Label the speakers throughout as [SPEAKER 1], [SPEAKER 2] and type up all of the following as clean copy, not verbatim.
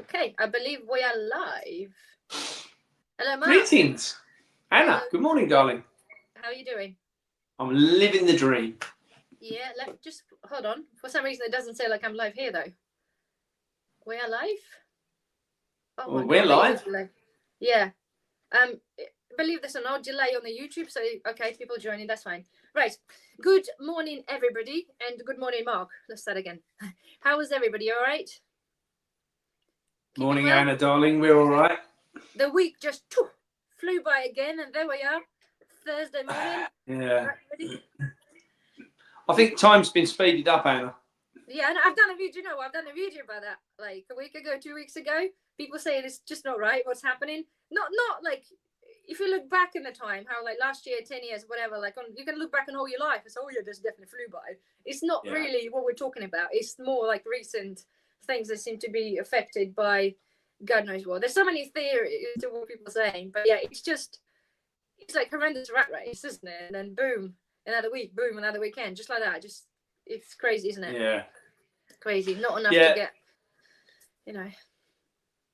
[SPEAKER 1] Okay, I believe we are live. Hello, Mark.
[SPEAKER 2] Greetings. Anna, good morning, darling.
[SPEAKER 1] How are you doing?
[SPEAKER 2] I'm living the dream.
[SPEAKER 1] Yeah, just hold on. For some reason, it doesn't say like I'm live here, though. We are live?
[SPEAKER 2] Oh, well, we're live.
[SPEAKER 1] Yeah. I believe there's an odd delay on the YouTube, so okay, people joining, that's fine. Right. Good morning, everybody, and good morning, Mark. Let's start again. How is everybody? All right?
[SPEAKER 2] Morning, well? Anna, darling. We're all right.
[SPEAKER 1] The week just flew by again, and there we are. Thursday morning.
[SPEAKER 2] Yeah. I think time's been speeded up, Anna.
[SPEAKER 1] Yeah, and I've done a video. I've done a video about that like a week ago, 2 weeks ago. People saying it's just not right. What's happening? Not like if you look back in the time, how like last year, 10 years, whatever. Like you can look back on all your life and say, oh yeah, this definitely flew by. It's not really what we're talking about. It's more like recent things that seem to be affected by God knows what. There's so many theories to what people are saying, but yeah, it's like horrendous rat race, isn't it? And then boom, another week, boom, another weekend, just like that. It's crazy, isn't it?
[SPEAKER 2] Yeah.
[SPEAKER 1] Crazy. Not enough to get,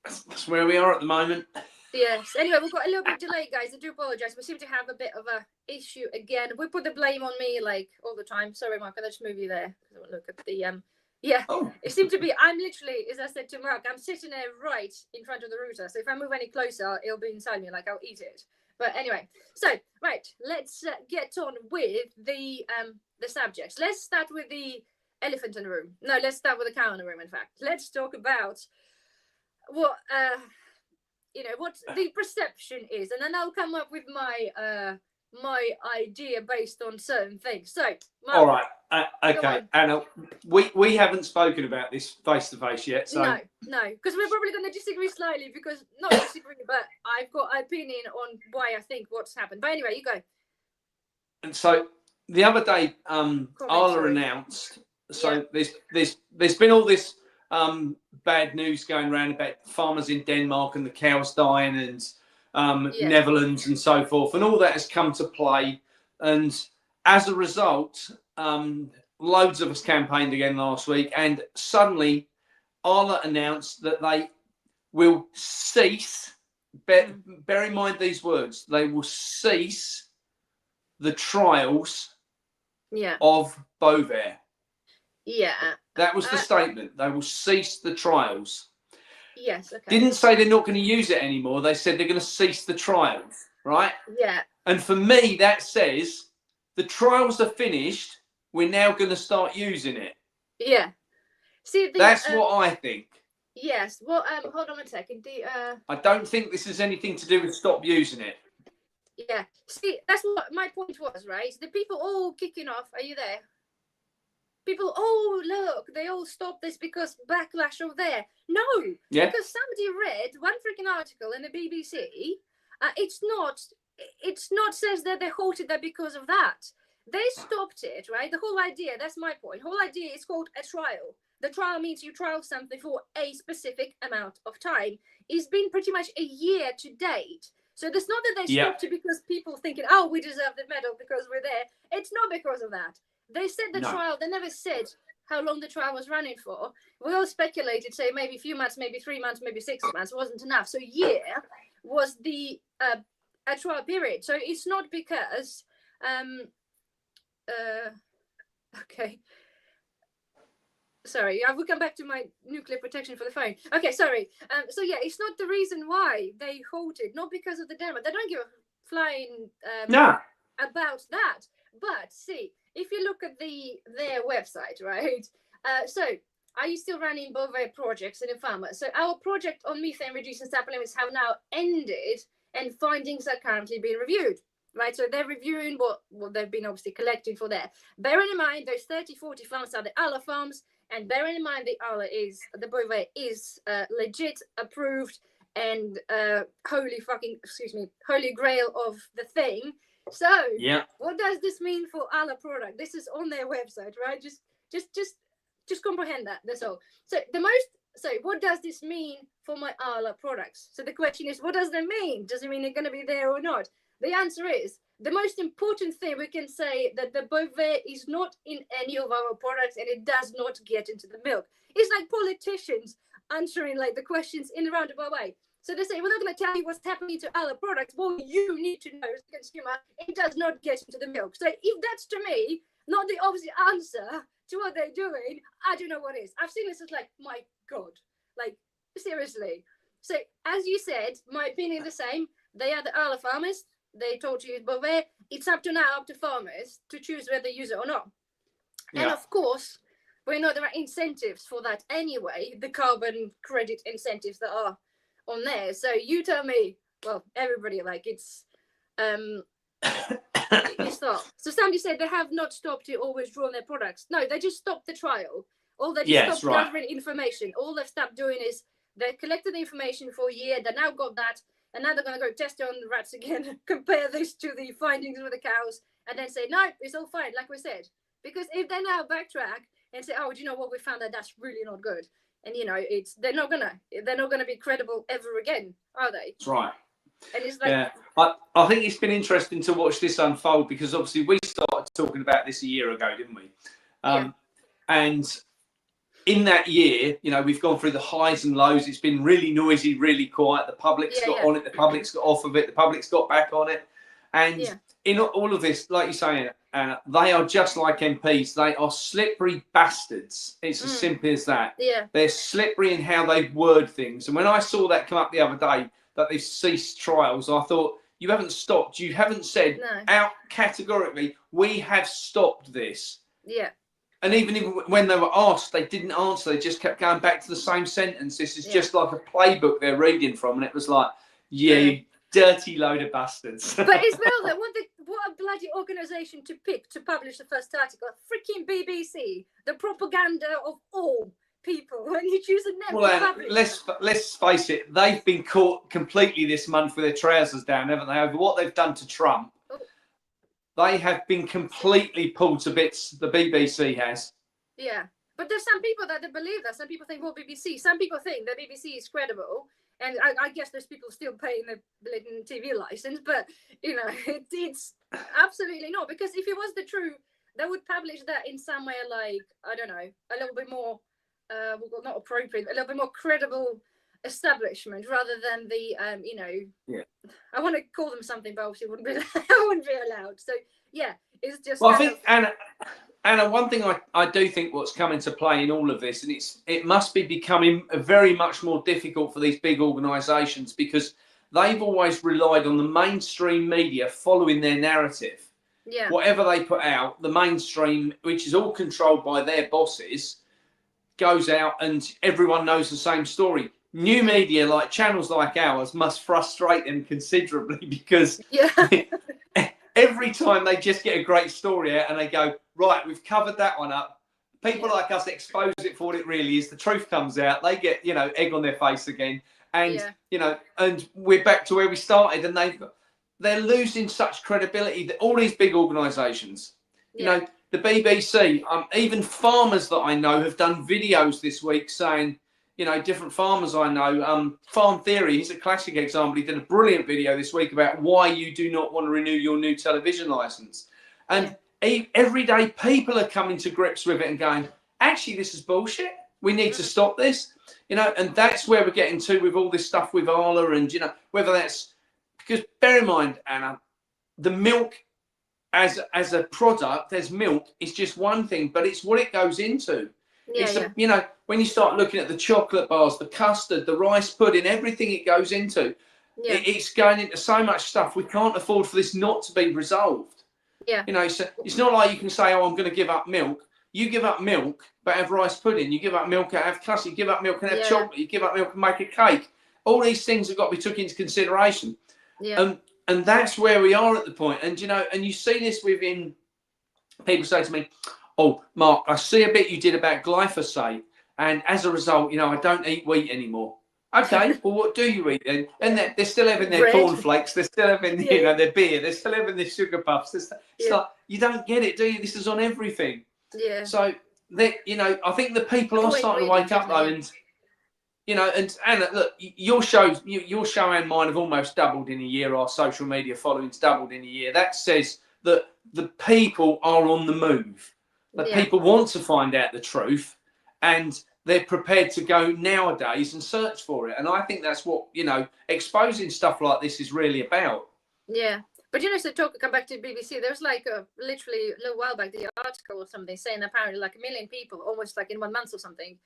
[SPEAKER 2] That's where we are at the moment.
[SPEAKER 1] Yes. Anyway, we've got a little bit delayed, guys. I do apologise. We seem to have a bit of a issue again. We put the blame on me like all the time. Sorry, Mark. I'll just move you there. Look at the It seemed to be. I'm literally, as I said to Mark, I'm sitting there right in front of the router. So if I move any closer, it'll be inside me. Like I'll eat it. But anyway, so right, let's get on with the subjects. Let's start with the elephant in the room. No, let's start with the cow in the room. In fact, let's talk about what what the perception is, and then I'll come up with my my idea based on certain things. So, Mark,
[SPEAKER 2] all right, okay, Anna, we haven't spoken about this face to face yet, so
[SPEAKER 1] no, because we're probably going to disagree slightly, because not disagree, but I've got an opinion on why I think what's happened. But anyway, you go.
[SPEAKER 2] And so the other day, Arla announced. So there's been all this bad news going around about farmers in Denmark and the cows dying and Netherlands and so forth, and all that has come to play. And as a result, loads of us campaigned again last week, and suddenly Arla announced that they will cease, bear in mind these words, they will cease the trials of Bovaer.
[SPEAKER 1] Yeah.
[SPEAKER 2] That was the statement. They will cease the trials.
[SPEAKER 1] Yes, okay.
[SPEAKER 2] Didn't say they're not going to use it anymore. They said they're going to cease the trials, right?
[SPEAKER 1] Yeah.
[SPEAKER 2] And for me, that says the trials are finished. We're now going to start using it.
[SPEAKER 1] Yeah. See,
[SPEAKER 2] that's what I think.
[SPEAKER 1] Yes. Well, hold on a second.
[SPEAKER 2] I don't think this has anything to do with stop using it.
[SPEAKER 1] Yeah. See, that's what my point was, right? The people all kicking off. Are you there? People, oh, look, they all stopped this because backlash over there. No, because somebody read one freaking article in the BBC. It's not says that they halted that because of that. They stopped it, right? The whole idea, that's my point. Whole idea is called a trial. The trial means you trial something for a specific amount of time. It's been pretty much a year to date. So it's not that they stopped it because people thinking, oh, we deserve the medal because we're there. It's not because of that. They said the trial, they never said how long the trial was running for. We all speculated, say maybe a few months, maybe 3 months, maybe 6 months. It wasn't enough. So a year was the a trial period. So it's not because okay. Sorry, I will come back to my nuclear protection for the phone. Okay, sorry. So yeah, it's not the reason why they halted, not because of the Denmark. They don't give a flying about that. But see, if you look at their website, right? So are you still running Bovaer projects in the farmer? So our project on methane reducing supplements have now ended, and findings are currently being reviewed. Right, so they're reviewing what they've been obviously collecting for there. Bearing in mind, those 30-40 farms are the Arla farms, and bearing in mind the Bovaer is legit, approved, and holy grail of the thing. So, what does this mean for Arla product? This is on their website, right? Just comprehend that. That's all. So what does this mean for my Arla products? So the question is, what does that mean? Does it mean they're going to be there or not? The answer is, the most important thing we can say that the Bovaer is not in any of our products, and it does not get into the milk. It's like politicians answering like the questions in a roundabout way. So they say, we're not going to tell you what's happening to other products. What you need to know as a consumer, it does not get into the milk. So if that's, to me, not the obvious answer to what they're doing, I don't know what is. I've seen this as like, my God, like, seriously. So as you said, my opinion is the same. They are the early farmers. They told you, but it's up to farmers to choose whether they use it or not. Yeah. And of course, we know there are incentives for that anyway, the carbon credit incentives that are on there. So you tell me, well, everybody, like, it's it's not. So somebody said they have not stopped it or withdrawn their products. No, they just stopped the trial. All they just stopped gathering information. All they've stopped doing is they collected the information for a year. They now got that, and now they're going to go test it on the rats again, compare this to the findings with the cows, and then say, no, it's all fine, like we said. Because if they now backtrack and say, oh, do you know what, we found that that's really not good, and you know, they're not gonna be credible ever again, are they?
[SPEAKER 2] That's right.
[SPEAKER 1] And it's like,
[SPEAKER 2] yeah, I think it's been interesting to watch this unfold, because obviously we started talking about this a year ago, didn't we? And in that year, you know, we've gone through the highs and lows. It's been really noisy, really quiet. The public's got on it, the public's got off of it, the public's got back on it. And in all of this, like you're saying, Anna, they are just like MPs. They are slippery bastards. It's as simple as that.
[SPEAKER 1] Yeah.
[SPEAKER 2] They're slippery in how they word things. And when I saw that come up the other day, that they've ceased trials, I thought, you haven't stopped. You haven't said out categorically, we have stopped this.
[SPEAKER 1] Yeah.
[SPEAKER 2] And even when they were asked, they didn't answer. They just kept going back to the same sentence. This is just like a playbook they're reading from. And it was like, you dirty load of bastards.
[SPEAKER 1] But as well, that what a bloody organisation to pick to publish the first article. Freaking BBC, the propaganda of all people. When you choose a name to publish.
[SPEAKER 2] Let's face it, they've been caught completely this month with their trousers down, haven't they? Over what they've done to Trump. They have been completely pulled to bits, the BBC has.
[SPEAKER 1] Yeah, but there's some people that believe that. Some people think, well, BBC. Some people think that BBC is credible. And I guess there's people still paying the blatant TV license. But, you know, it's absolutely not. Because if it was the truth, they would publish that in somewhere like, I don't know, a little bit more, well, not appropriate, a little bit more credible establishment rather than the you know, I want to call them something, but obviously wouldn't be allowed. So it's just,
[SPEAKER 2] well, I think Anna, one thing I do think what's come into play in all of this, and it must be becoming very much more difficult for these big organisations, because they've always relied on the mainstream media following their narrative. Whatever they put out, the mainstream, which is all controlled by their bosses, goes out and everyone knows the same story. New media, like channels like ours, must frustrate them considerably, because every time they just get a great story out and they go, right, we've covered that one up. People like us expose it for what it really is. The truth comes out. They get, you know, egg on their face again. And, you know, and we're back to where we started. And they're losing such credibility that all these big organisations, you know, the BBC, even farmers that I know have done videos this week saying, you know, different farmers I know, Farm Theory, he's a classic example. He did a brilliant video this week about why you do not want to renew your new television licence. And every day people are coming to grips with it and going, actually, this is bullshit. We need to stop this. You know, and that's where we're getting to with all this stuff with Arla, and, you know, whether that's, because bear in mind, Anna, the milk as a product, as milk, is just one thing, but it's what it goes into. You know, when you start looking at the chocolate bars, the custard, the rice pudding, everything it goes into, it's going into so much stuff. We can't afford for this not to be resolved. You know, so it's not like you can say, oh, I'm going to give up milk. You give up milk, but have rice pudding. You give up milk and have custard. You give up milk and have chocolate. You give up milk and make a cake. All these things have got to be took into consideration. And that's where we are at the point. And, you know, and you see this within, people say to me, oh, Mark, I see a bit you did about glyphosate, and as a result, you know, I don't eat wheat anymore. Okay, well, what do you eat then? And they're still having their cornflakes, they're still having, you know, their beer, they're still having their sugar puffs. It's like, you don't get it, do you? This is on everything. So, you know, I think the people are starting to wake up, though, and, you know, and Anna, look, your show and mine have almost doubled in a year. Our social media following's doubled in a year. That says that the people are on the move. That people want to find out the truth, and they're prepared to go nowadays and search for it. And I think that's what, exposing stuff like this is really about.
[SPEAKER 1] Yeah. But so come back to BBC, there was like literally a little while back, the article or something saying apparently like 1 million people, almost like in 1 month or something,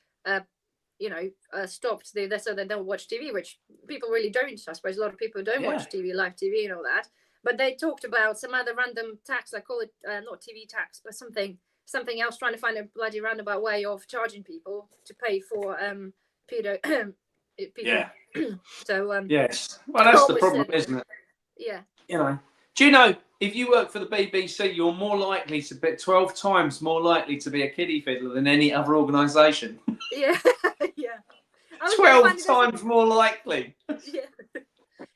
[SPEAKER 1] stopped so they don't watch TV, which people really don't. I suppose a lot of people don't watch TV, live TV and all that. But they talked about some other random tax, I call it not TV tax, but something else, trying to find a bloody roundabout way of charging people to pay for pedo people.
[SPEAKER 2] Yeah.
[SPEAKER 1] So
[SPEAKER 2] yes. Well, that's the problem, isn't it?
[SPEAKER 1] Yeah.
[SPEAKER 2] Do you know, if you work for the BBC, you're more likely to be 12 times more likely to be a kiddie fiddler than any other organisation.
[SPEAKER 1] Yeah, yeah.
[SPEAKER 2] 12 times more likely.
[SPEAKER 1] Yeah.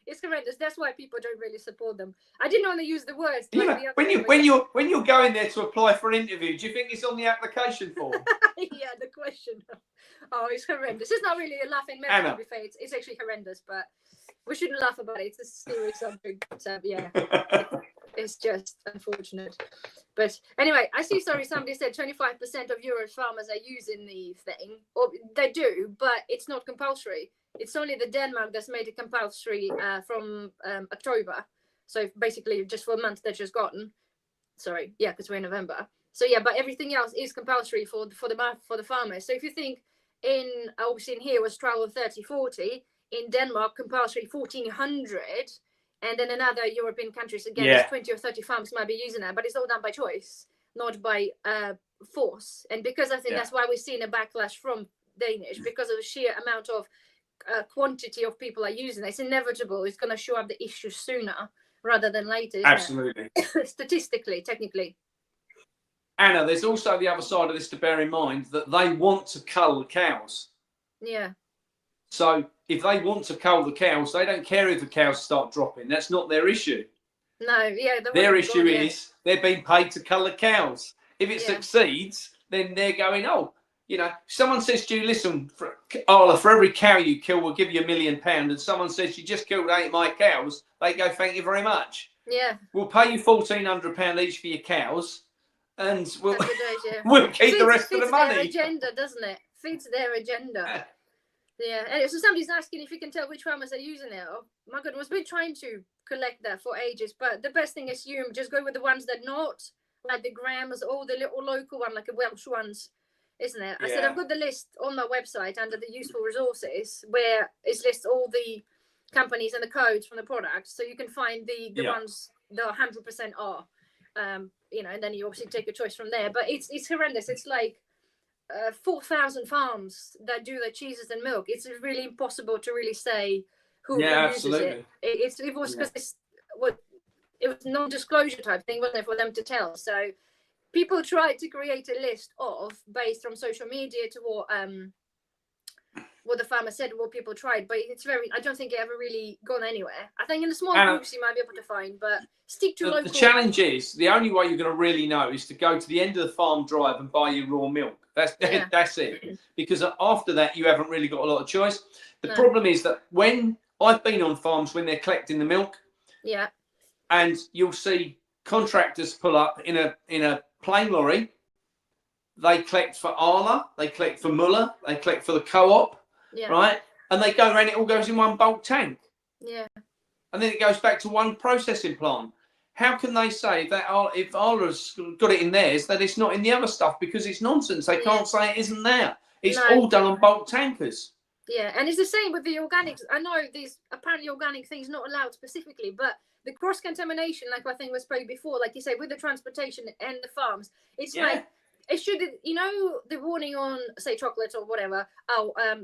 [SPEAKER 1] It's horrendous. That's why people don't really support them. I didn't want to use the words.
[SPEAKER 2] When you're going there to apply for an interview, do you think it's on the application form?
[SPEAKER 1] Yeah, the question. Oh, it's horrendous. It's not really a laughing matter, to be fair. It's actually horrendous, but we shouldn't laugh about it. It's a serious subject. But, yeah, it's just unfortunate. But anyway, I see. Sorry, somebody said 25% of Europe's farmers are using the thing, or they do, but it's not compulsory. It's only the Denmark that's made it compulsory from October. So basically, just for a month that's just gotten. Sorry, yeah, because we're in November. So yeah, but everything else is compulsory for the farmers. So if you think obviously in here was trial of 30-40, in Denmark compulsory 1,400, and then in other European countries again, 20 or 30 farms might be using that, but it's all done by choice, not by force. And because I think that's why we're seeing a backlash from Danish, because of the sheer amount of quantity of people are using it. It's inevitable. It's going to show up the issue sooner rather than later.
[SPEAKER 2] Absolutely.
[SPEAKER 1] Statistically, technically.
[SPEAKER 2] Anna, there's also the other side of this to bear in mind, that they want to cull the cows.
[SPEAKER 1] Yeah.
[SPEAKER 2] So if they want to cull the cows, they don't care if the cows start dropping. That's not their issue.
[SPEAKER 1] No, yeah.
[SPEAKER 2] Their issue is they're being paid to cull the cows. If it succeeds, then they're going, someone says to you, listen, Arla, for every cow you kill, we'll give you £1 million. And someone says, you just killed 8 of my cows. They go, thank you very much.
[SPEAKER 1] Yeah.
[SPEAKER 2] We'll pay you £1,400 each for your cows. And we'll keep the rest of the money.
[SPEAKER 1] Feeds their agenda, doesn't it? Feeds their agenda. Yeah. Anyway, so somebody's asking if you can tell which farmers are using it. Oh, my goodness, we've been trying to collect that for ages. But the best thing is just go with the ones that not, like the Grahams, or the little local one, like the Welsh ones. Isn't it? I said I've got the list on my website under the useful resources where it lists all the companies and the codes from the products, so you can find the ones that 100% are, and then you obviously take a choice from there. But it's horrendous. It's like 4,000 farms that do their cheeses and milk. It's really impossible to really say who uses it. It was because it was non-disclosure type thing, wasn't it, for them to tell? So people tried to create a list based from social media to what the farmer said, what people tried, but I don't think it ever really gone anywhere. I think in the small groups you might be able to find, but stick to local.
[SPEAKER 2] The challenge is, the only way you're going to really know is to go to the end of the farm drive and buy your raw milk. That's it. Because after that, you haven't really got a lot of choice. The problem is that when I've been on farms when they're collecting the milk, and you'll see contractors pull up in a plain lorry. They collect for Arla, they collect for Muller, they collect for the co-op, right? And they go around, it all goes in one bulk tank.
[SPEAKER 1] Yeah.
[SPEAKER 2] And then it goes back to one processing plant. How can they say that if Arla's got it in theirs, that it's not in the other stuff? Because it's nonsense. They can't say it isn't there. It's all done on bulk tankers.
[SPEAKER 1] Yeah, and it's the same with the organics. I know these apparently organic things not allowed specifically, but the cross-contamination, like I think was spoke before, like you say, with the transportation and the farms, it's like, it should, the warning on, say, chocolate or whatever,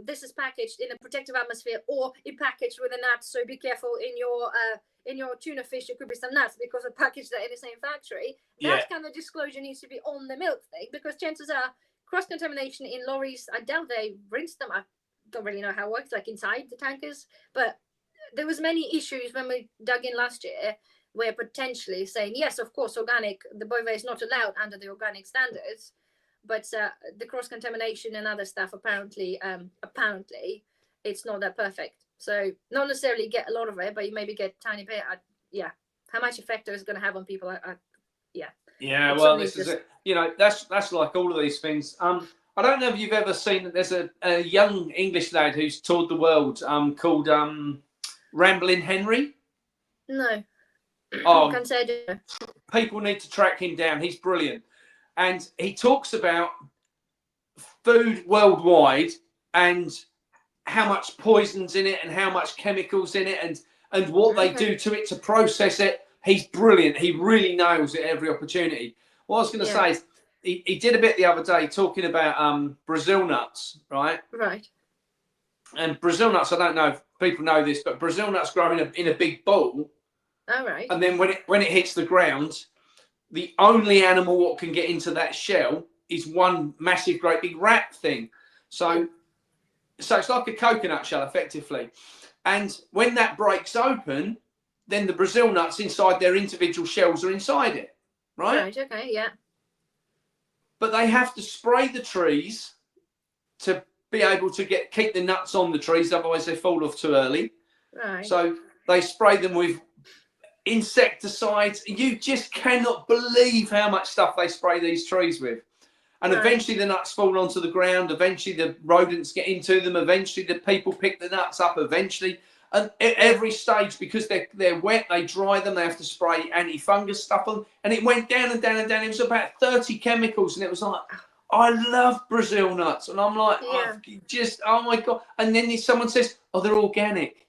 [SPEAKER 1] this is packaged in a protective atmosphere, or it packaged with a nut, so be careful in your tuna fish, there could be some nuts because it packaged that in the same factory. That kind of disclosure needs to be on the milk thing, because chances are cross-contamination in lorries, I doubt they rinse them. I don't really know how it works, like inside the tankers, but there was many issues when we dug in last year where potentially saying, yes, of course, organic, the Bovaer is not allowed under the organic standards, but the cross-contamination and other stuff, apparently, it's not that perfect. So not necessarily get a lot of it, but you maybe get a tiny bit. How much effect is going to have on people?
[SPEAKER 2] Yeah, well, this is it. That's like all of these things. I don't know if you've ever seen that there's a young English lad who's toured the world called Rambling Henry.
[SPEAKER 1] No.
[SPEAKER 2] Oh,
[SPEAKER 1] Can't say I do.
[SPEAKER 2] People need to track him down. He's brilliant. And he talks about food worldwide and how much poison's in it and how much chemicals in it and what they do to it to process it. He's brilliant. He really nails it every opportunity. What I was going to say is he did a bit the other day talking about Brazil nuts, right?
[SPEAKER 1] Right.
[SPEAKER 2] And Brazil nuts, I don't know if people know this, but Brazil nuts grow in a big ball.
[SPEAKER 1] All right.
[SPEAKER 2] And then when it hits the ground, the only animal what can get into that shell is one massive, great big rat thing. So it's like a coconut shell, effectively. And when that breaks open, then the Brazil nuts inside their individual shells are inside it, right?
[SPEAKER 1] Right. Okay. Yeah.
[SPEAKER 2] But they have to spray the trees to be able to keep the nuts on the trees, otherwise they fall off too early.
[SPEAKER 1] Right.
[SPEAKER 2] So they spray them with insecticides. You just cannot believe how much stuff they spray these trees with. And eventually the nuts fall onto the ground. Eventually the rodents get into them. Eventually the people pick the nuts up. Eventually, and at every stage, because they're wet, they dry them. They have to spray anti-fungus stuff on. And it went down and down and down. It was about 30 chemicals, and it was like, I love Brazil nuts, and I'm like, oh my god. And then someone says, oh, they're organic.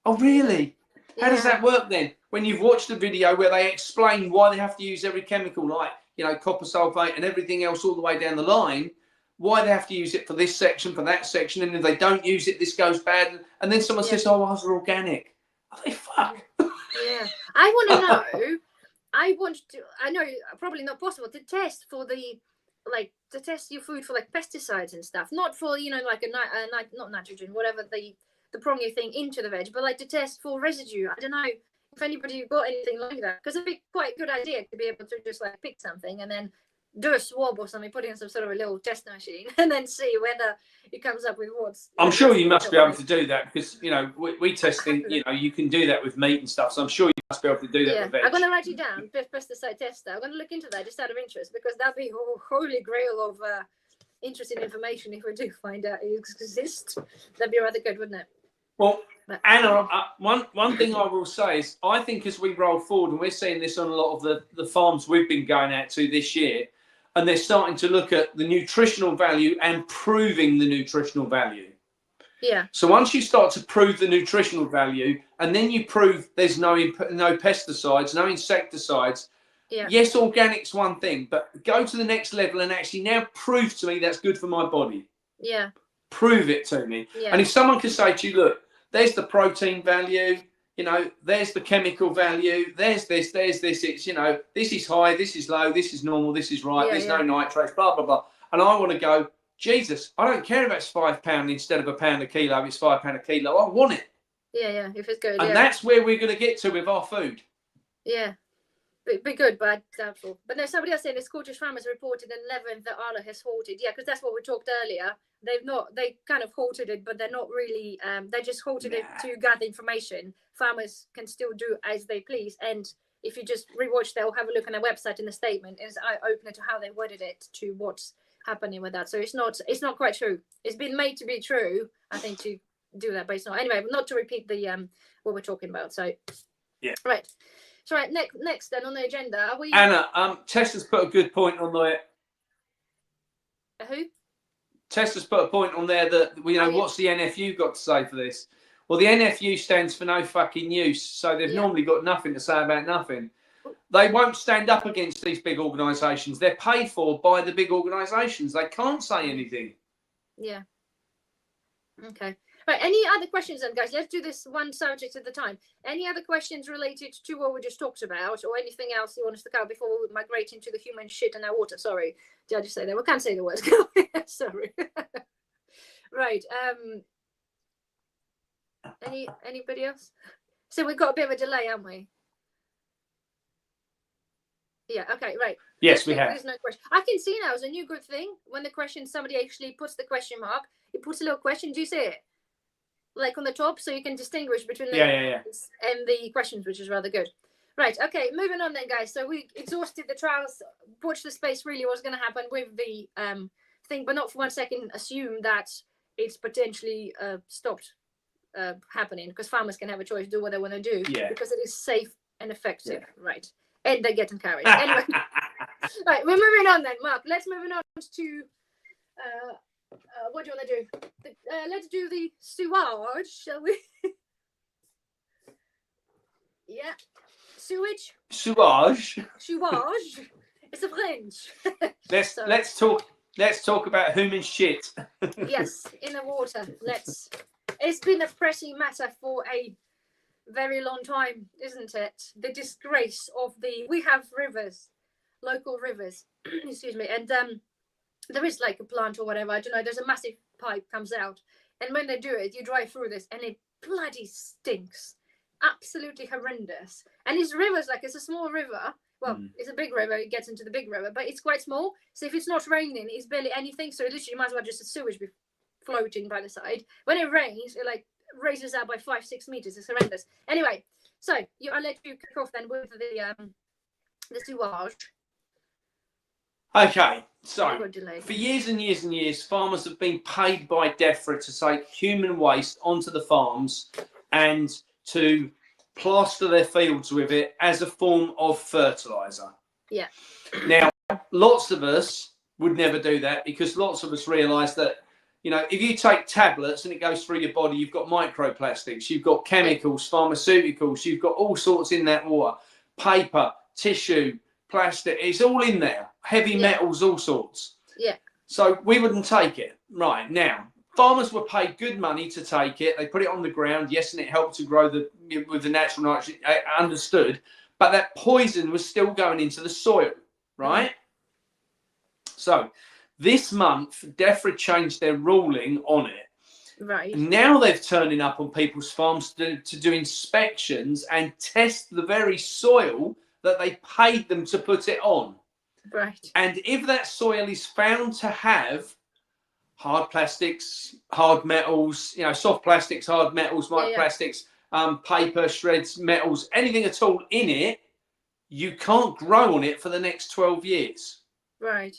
[SPEAKER 2] Oh, really? How does that work then? When you've watched a video where they explain why they have to use every chemical, like, you know, copper sulfate and everything else all the way down the line, why they have to use it for this section, for that section, and if they don't use it, this goes bad. And then someone says, oh, ours are organic. Oh, they fuck.
[SPEAKER 1] Yeah. I want to know, I know probably not possible to test for to test your food for like pesticides and stuff, not for, you know, like not nitrogen, whatever the prong thing into the veg, but like to test for residue. I don't know if anybody got anything like that, because it'd be quite a good idea to be able to just like pick something and then do a swab or something, put it in some sort of a little test machine, and then see whether it comes up with what's.
[SPEAKER 2] I'm sure you must be able to do that, because, you know, we testing, you know, you can do that with meat and stuff. So I'm sure you must be able to do that with veg.
[SPEAKER 1] I'm going to write it down, pesticide tester. I'm going to look into that just out of interest, because that'd be a holy grail of interesting information if we do find out it exists. That'd be rather good, wouldn't it?
[SPEAKER 2] Well, Anna, one thing I will say is, I think as we roll forward, and we're seeing this on a lot of the farms we've been going out to this year, and they're starting to look at the nutritional value and proving the nutritional value.
[SPEAKER 1] Yeah.
[SPEAKER 2] So once you start to prove the nutritional value, and then you prove there's no pesticides, no insecticides.
[SPEAKER 1] Yeah.
[SPEAKER 2] Yes, organic's one thing, but go to the next level and actually now prove to me that's good for my body.
[SPEAKER 1] Yeah.
[SPEAKER 2] Prove it to me.
[SPEAKER 1] Yeah.
[SPEAKER 2] And if someone can say to you, look, there's the protein value, you know, there's the chemical value, there's this, it's, you know, this is high, this is low, this is normal, this is right, there's no nitrates, blah, blah, blah. And I want to go, Jesus, I don't care if it's £5 instead of £1 a kilo, it's £5 a kilo, I want it.
[SPEAKER 1] Yeah, if it's good.
[SPEAKER 2] And that's where we're going to get to with our food.
[SPEAKER 1] Yeah. Be good, but doubtful. But no, somebody else saying the Scottish farmers reported in 11 that Arla has halted. Yeah, because that's what we talked earlier. They kind of halted it, but they're not really, they just halted it to gather information. Farmers can still do as they please. And if you just rewatch, they'll have a look on their website in the statement. It's eye-opener to how they worded it to what's happening with that. So it's not quite true. It's been made to be true, I think, to do that, but it's not. Anyway, not to repeat the what we're talking about. So, yeah. Right. So right, next then on the agenda, are we...
[SPEAKER 2] Anna, Tessa's put a good point on there.
[SPEAKER 1] Who?
[SPEAKER 2] Tessa's put a point on there that, you know, what's the NFU got to say for this? Well, the NFU stands for no fucking use, so they've normally got nothing to say about nothing. They won't stand up against these big organisations. They're paid for by the big organisations. They can't say anything.
[SPEAKER 1] Yeah. Okay. Right, any other questions then, guys? Let's do this one subject at a time. Any other questions related to what we just talked about, or anything else you want us to cover before we migrate into the human shit in our water? Sorry, did I just say that? We can't say the words. Sorry. Right. Anybody else? So we've got a bit of a delay, haven't we? Yeah. Okay. Right.
[SPEAKER 2] Yes, we have.
[SPEAKER 1] There's no question. I can see now. It's a new good thing when the question, somebody actually puts the question mark. It puts a little question. Do you see it? Like on the top, so you can distinguish between the and the questions, which is rather good. Right, okay, moving on then, guys. So we exhausted the trials, watched the space really what's going to happen with the think, but not for 1 second assume that it's potentially stopped happening, because farmers can have a choice, do what they want to do, because it is safe and effective, right? And they get encouraged. Anyway, right, we're moving on then, Mark. Let's move on to what do you want to do? Let's do the sewage, shall we? Yeah, sewage.
[SPEAKER 2] Sewage.
[SPEAKER 1] Sewage. It's a French.
[SPEAKER 2] Let's talk about human shit.
[SPEAKER 1] Yes, in the water. It's been a pressing matter for a very long time, isn't it? The disgrace of we have rivers, local rivers, excuse me, and there is like a plant or whatever, I don't know, there's a massive pipe comes out, and when they do it, you drive through this and it bloody stinks. Absolutely horrendous. And these rivers, like, it's a small river. Well, it's a big river, it gets into the big river, but it's quite small. So if it's not raining, it's barely anything. So literally you might as well just a sewage be floating by the side. When it rains, it like raises out by 5-6 meters. It's horrendous. Anyway, so I'll let you kick off then with the sewage.
[SPEAKER 2] Okay, so for years and years and years, farmers have been paid by DEFRA to take human waste onto the farms and to plaster their fields with it as a form of fertilizer.
[SPEAKER 1] Yeah.
[SPEAKER 2] Now, lots of us would never do that, because lots of us realise that, you know, if you take tablets and it goes through your body, you've got microplastics, you've got chemicals, pharmaceuticals, you've got all sorts in that water, paper, tissue, plastic, it's all in there, heavy metals, all sorts.
[SPEAKER 1] Yeah.
[SPEAKER 2] So we wouldn't take it. Right, now, farmers were paid good money to take it. They put it on the ground, yes, and it helped to grow with the natural nitrogen, understood. But that poison was still going into the soil, right? So this month, DEFRA changed their ruling on it.
[SPEAKER 1] Right.
[SPEAKER 2] Now they're turning up on people's farms to do inspections and test the very soil that they paid them to put it on.
[SPEAKER 1] Right.
[SPEAKER 2] And if that soil is found to have hard plastics, hard metals, you know, soft plastics, hard metals, microplastics, paper, shreds, metals, anything at all in it, you can't grow on it for the next 12 years.
[SPEAKER 1] Right.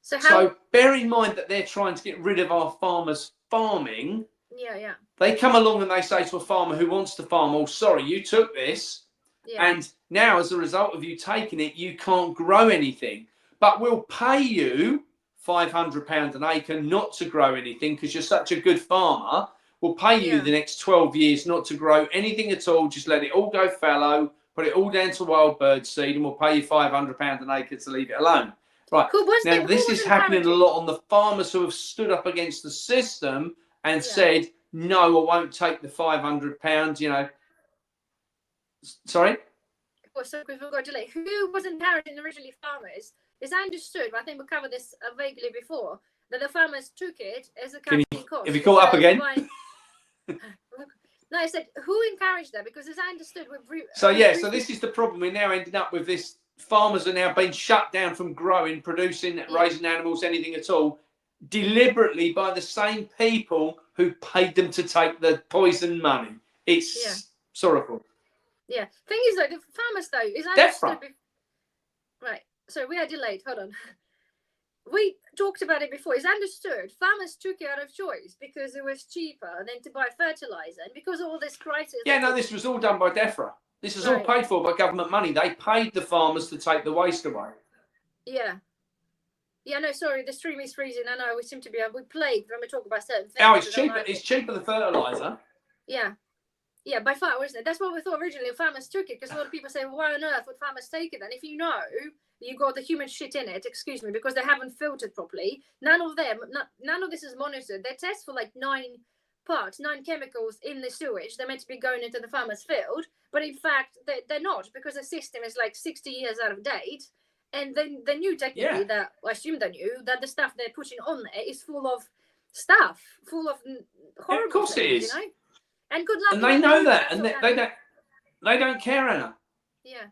[SPEAKER 2] So bear in mind that they're trying to get rid of our farmers farming.
[SPEAKER 1] Yeah, yeah.
[SPEAKER 2] They come along and they say to a farmer who wants to farm, oh, sorry, you took this. Yeah. And now as a result of you taking it, you can't grow anything. But we'll pay you £500 an acre not to grow anything because you're such a good farmer. We'll pay you the next 12 years not to grow anything at all. Just let it all go fallow, put it all down to wild bird seed, and we'll pay you £500 an acre to leave it alone. Right. Now, this is happening a lot on the farmers who have stood up against the system and said, no, I won't take the £500, you know. Sorry?
[SPEAKER 1] Oh, so we've got delay. Who was encouraging originally farmers? Is I understood, but I think we covered this vaguely before, that the farmers took it as a capital cost.
[SPEAKER 2] If you call up again?
[SPEAKER 1] No, I said, who encouraged that? Because as I understood...
[SPEAKER 2] So this is the problem. We're now ending up with this. Farmers are now being shut down from growing, producing, raising animals, anything at all, deliberately by the same people who paid them to take the poison money. It's sorrowful.
[SPEAKER 1] Yeah. Thing is, though, the farmers, though, is understood... Right. So we are delayed. Hold on. We talked about it before. It's understood. Farmers took it out of choice because it was cheaper than to buy fertilizer, and because of all this crisis.
[SPEAKER 2] Yeah, no, this was all done by DEFRA. This is all paid for by government money. They paid the farmers to take the waste away.
[SPEAKER 1] Yeah. Yeah, no, sorry, the stream is freezing. I know we seem to be we plagued when we talk about certain things.
[SPEAKER 2] Oh, it's cheaper. It's cheaper than fertilizer.
[SPEAKER 1] Yeah. Yeah, by far, wasn't it? That's what we thought originally. Farmers took it because a lot of people say, well, why on earth would farmers take it then? If you know you got the human shit in it, excuse me, because they haven't filtered properly. None of this is monitored. They test for like 9 chemicals in the sewage. They're meant to be going into the farmer's field, but in fact, they're not, because the system is like 60 years out of date. And then they knew technically that, well, I assume they knew that the stuff they're putting on there is full of stuff, full of horrible
[SPEAKER 2] of course
[SPEAKER 1] things,
[SPEAKER 2] it is.
[SPEAKER 1] You know? And good luck.
[SPEAKER 2] And they know that, and they don't care, Anna.
[SPEAKER 1] Yeah.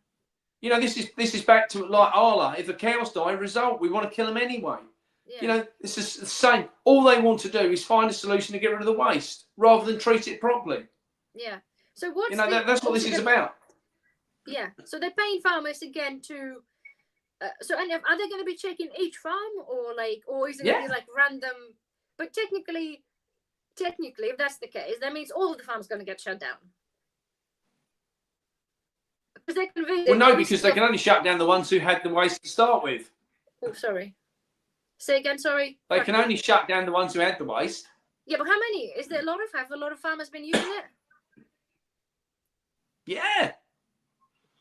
[SPEAKER 2] You know, this is back to like Allah. If the cows die, result, we want to kill them anyway. Yeah. You know, it's just the same. All they want to do is find a solution to get rid of the waste rather than treat it properly.
[SPEAKER 1] Yeah. So what's
[SPEAKER 2] that's what this is about.
[SPEAKER 1] Yeah. So they're paying farmers again to So, and are they going to be checking each farm, or is it going to be like random? But technically, if that's the case, that means all of the farms going to get shut down. Because they can visit.
[SPEAKER 2] Well, no, because they can only shut down the ones who had the waste to start with.
[SPEAKER 1] Oh, sorry. Say again. Sorry.
[SPEAKER 2] They can only shut down the ones who had the waste.
[SPEAKER 1] Yeah, but how many? Is there a lot of? Have a lot of farmers been using it?
[SPEAKER 2] Yeah.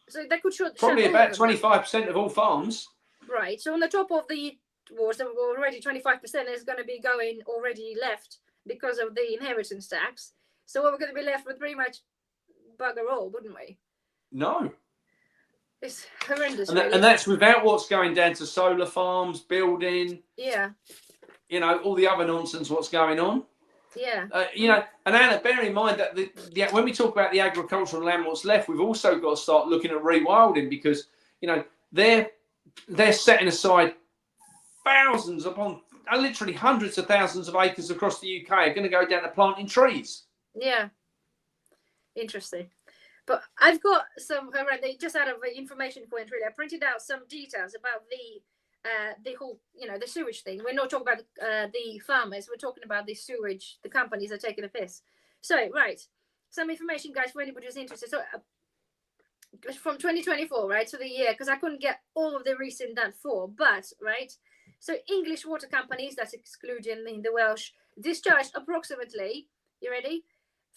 [SPEAKER 1] So they could
[SPEAKER 2] probably about 25% of all farms.
[SPEAKER 1] Right. So on the top of the wars, there were already 25% is going to be going already left because of the inheritance tax. So we're going to be left with pretty much bugger all, wouldn't we?
[SPEAKER 2] No.
[SPEAKER 1] It's horrendous.
[SPEAKER 2] And that's without what's going down to solar farms, building.
[SPEAKER 1] Yeah.
[SPEAKER 2] You know, all the other nonsense what's going on.
[SPEAKER 1] Yeah.
[SPEAKER 2] You know, and Anna, bear in mind that when we talk about the agricultural land what's left, we've also got to start looking at rewilding, because, you know, they're setting aside thousands upon literally hundreds of thousands of acres across the UK are going to go down to planting trees.
[SPEAKER 1] Yeah. Interesting. But I've got some, just out of the information point, really, I printed out some details about the whole, you know, the sewage thing. We're not talking about the farmers. We're talking about the sewage, the companies are taking a piss. So, right, some information, guys, for anybody who's interested. So, from 2024, right, so the year, because I couldn't get all of the recent that for, but, right, so English water companies, that's excluding the Welsh, discharged approximately, you ready,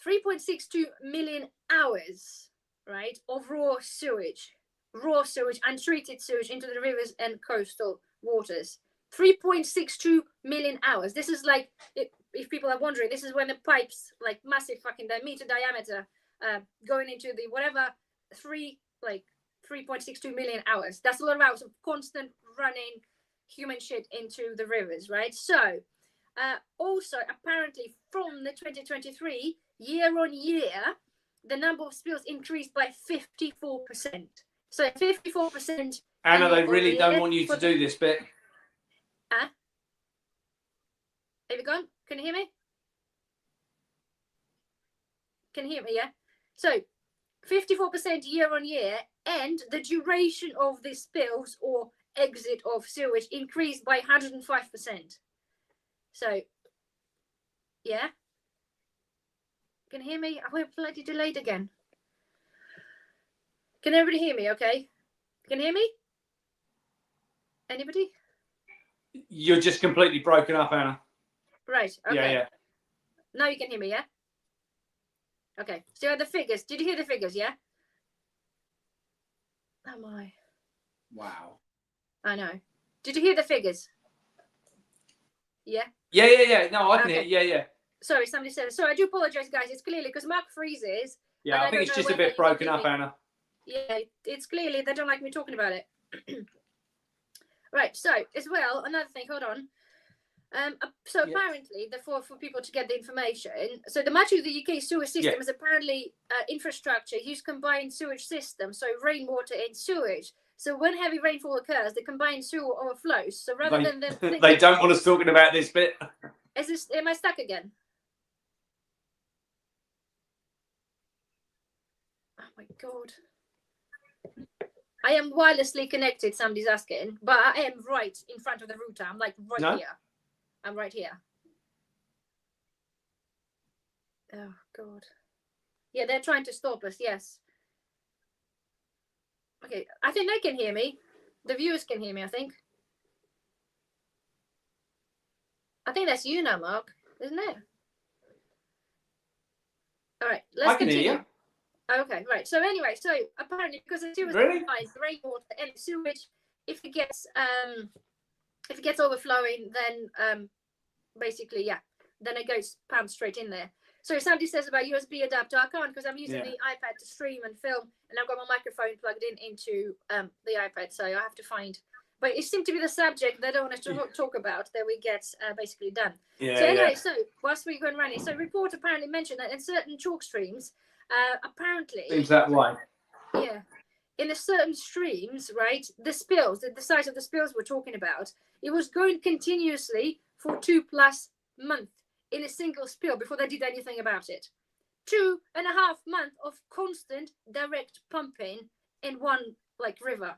[SPEAKER 1] 3.62 million hours, right, of raw sewage, untreated sewage into the rivers and coastal waters. 3.62 million hours. This is like, if people are wondering, this is when the pipes, like massive fucking meter diameter, going into the whatever, 3.62 million hours. That's a lot of hours of constant running human shit into the rivers, right? So, also apparently from the 2023 year on year, the number of spills increased by 54%. So 54%.
[SPEAKER 2] Anna, they really don't want you to do this bit.
[SPEAKER 1] Have you gone? Can you hear me? Can you hear me? Yeah. So 54% year on year, and the duration of the spills or exit of sewage increased by 105%. So, yeah. Can you hear me? I went bloody delayed again. Can everybody hear me? Okay. Can you hear me? Anybody?
[SPEAKER 2] You're just completely broken up, Anna.
[SPEAKER 1] Right. Okay.
[SPEAKER 2] Yeah.
[SPEAKER 1] Now you can hear me, yeah? Okay. So the figures. Did you hear the figures, yeah? Oh my.
[SPEAKER 2] Wow.
[SPEAKER 1] I know. Did you hear the figures? Yeah?
[SPEAKER 2] Yeah. No, I can hear. Yeah.
[SPEAKER 1] Sorry, somebody said. So I do apologize, guys. It's clearly because Mark freezes.
[SPEAKER 2] Yeah, I think it's just a bit broken up, Anna.
[SPEAKER 1] Yeah, it's clearly they don't like me talking about it. Right. So as well, another thing. Hold on. So apparently, for people to get the information, so much of the UK sewer system is apparently infrastructure use combined sewage system, so rainwater and sewage. So when heavy rainfall occurs, the combined sewer overflows. So rather than them thinking,
[SPEAKER 2] they don't want us talking about this bit.
[SPEAKER 1] Am I stuck again? Oh my god. I am wirelessly connected, somebody's asking, but I am right in front of the router. I'm like here. I'm right here. Oh god. Yeah, they're trying to stop us, yes. Okay, I think they can hear me. The viewers can hear me, I think. I think that's you now, Mark, isn't it? All right, let's continue.
[SPEAKER 2] Hear you.
[SPEAKER 1] Okay, right. So anyway, so apparently because the sewage combines the rainwater and sewage, if it gets overflowing, then basically, then it goes pumped straight in there. So if somebody says about USB adapter, I can't because I'm using the iPad to stream and film, and I've got my microphone plugged into the iPad, so I have to find. But it seemed to be the subject that I want to talk about that we get basically done.
[SPEAKER 2] Yeah,
[SPEAKER 1] so anyway, so whilst we're going running, so report apparently mentioned that in certain chalk streams, apparently
[SPEAKER 2] seems that way.
[SPEAKER 1] Yeah, in a certain streams, right? The spills, the size of the spills we're talking about, it was going continuously for 2+ months in a single spill before they did anything about it. 2.5 months of constant direct pumping in one river.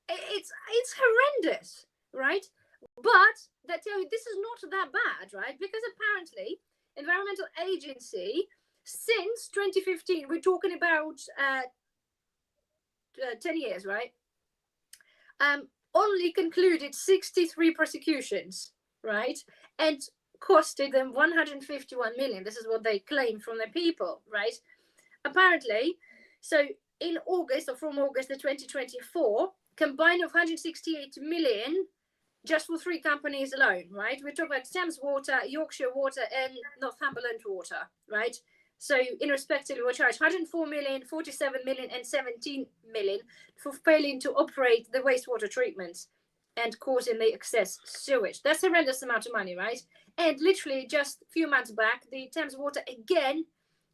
[SPEAKER 1] It's horrendous, right? But they tell you this is not that bad, right? Because apparently, Environmental Agency, since 2015, we're talking about 10 years, right? Only concluded 63 prosecutions, right? And costed them 151 million. This is what they claim from the people, right? Apparently, so in August, or from August the 2024, combined of 168 million just for 3 companies alone, right? We're talking about Thames Water, Yorkshire Water, and Northumberland Water, right? So in respectively were charged 104 million, 47 million, and 17 million for failing to operate the wastewater treatments and causing the excess sewage. That's a horrendous amount of money, right? And literally just a few months back, the Thames Water again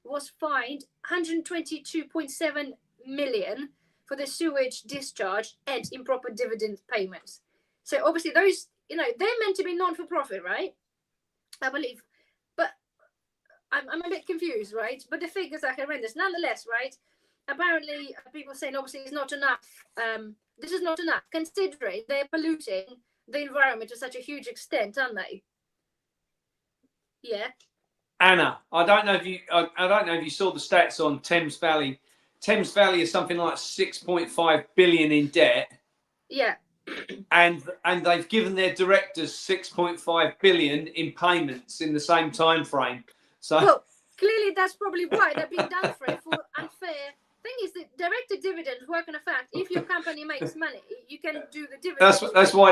[SPEAKER 1] was fined 122.7 million for the sewage discharge and improper dividend payments. So obviously those, they're meant to be non-for-profit, right? I believe. But I'm a bit confused, right? But the figures are horrendous. Nonetheless, right? Apparently people saying obviously it's not enough. This is not enough, considering they're polluting the environment to such a huge extent, aren't they? Yeah.
[SPEAKER 2] Anna, I don't know if you saw the stats on Thames Valley. Thames Valley is something like 6.5 billion in debt.
[SPEAKER 1] Yeah.
[SPEAKER 2] And they've given their directors 6.5 billion in payments in the same time frame. So
[SPEAKER 1] well, clearly that's probably why they're being done for unfair. Thing is, the director dividends work on a fact. If your company makes money, you can do the dividends.
[SPEAKER 2] That's why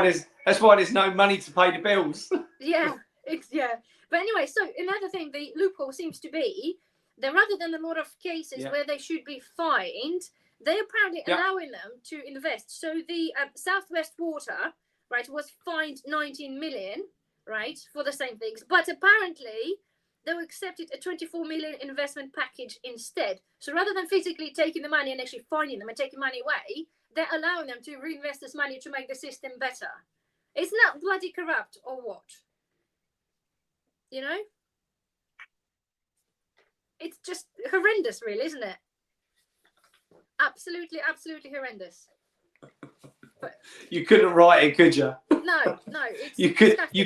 [SPEAKER 2] there's no money to pay the bills.
[SPEAKER 1] Yeah. But anyway, so another thing, the loophole seems to be that rather than a lot of cases where they should be fined, they're apparently allowing them to invest. So the Southwest Water, right, was fined 19 million, right, for the same things. But apparently they accepted a 24 million investment package instead. So rather than physically taking the money and actually fining them and taking money away, they're allowing them to reinvest this money to make the system better. It's not bloody corrupt or what? It's just horrendous, really, isn't it? Absolutely horrendous. But
[SPEAKER 2] you couldn't write it, could you?
[SPEAKER 1] No.
[SPEAKER 2] You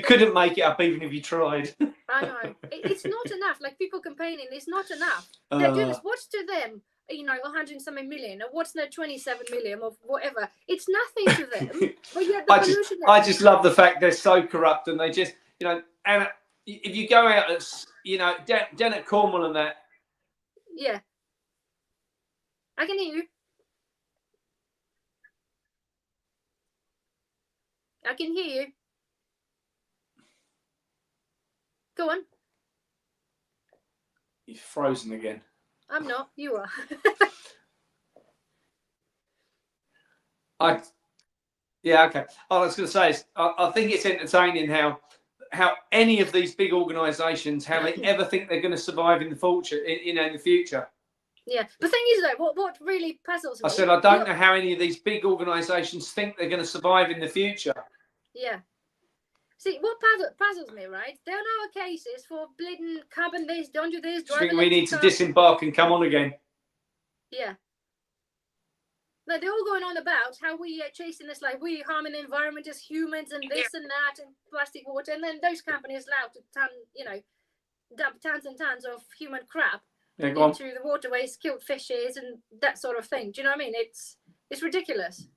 [SPEAKER 2] couldn't make it up even if you tried.
[SPEAKER 1] I know. It's not enough. Like people complaining, it's not enough. They're doing this. What's to them? 100 something million, or what's the 27 million of whatever? It's nothing to them. But yet the pollution.
[SPEAKER 2] I just love the fact they're so corrupt, and they just, and if you go out at, down at Cornwall and that.
[SPEAKER 1] Yeah. I can hear you. I can hear you. Go on.
[SPEAKER 2] You're frozen again.
[SPEAKER 1] I'm not. You are.
[SPEAKER 2] Okay. All I was going to say is, I think it's entertaining how any of these big organisations, how they ever think they're going to survive in the future.
[SPEAKER 1] Yeah. The thing is, though, what really puzzles me.
[SPEAKER 2] I said I don't know how any of these big organisations think they're going to survive in the future.
[SPEAKER 1] Yeah. See, what puzzles me, right? There are now cases for bleeding carbon this, don't do this.
[SPEAKER 2] I think we need to disembark and come on again.
[SPEAKER 1] Yeah. But they're all going on about how we are chasing this, like we harming the environment as humans and this and that and plastic water, and then those companies allowed to dump tons and tons of human crap into the waterways, killed fishes and that sort of thing. Do you know what I mean? It's ridiculous.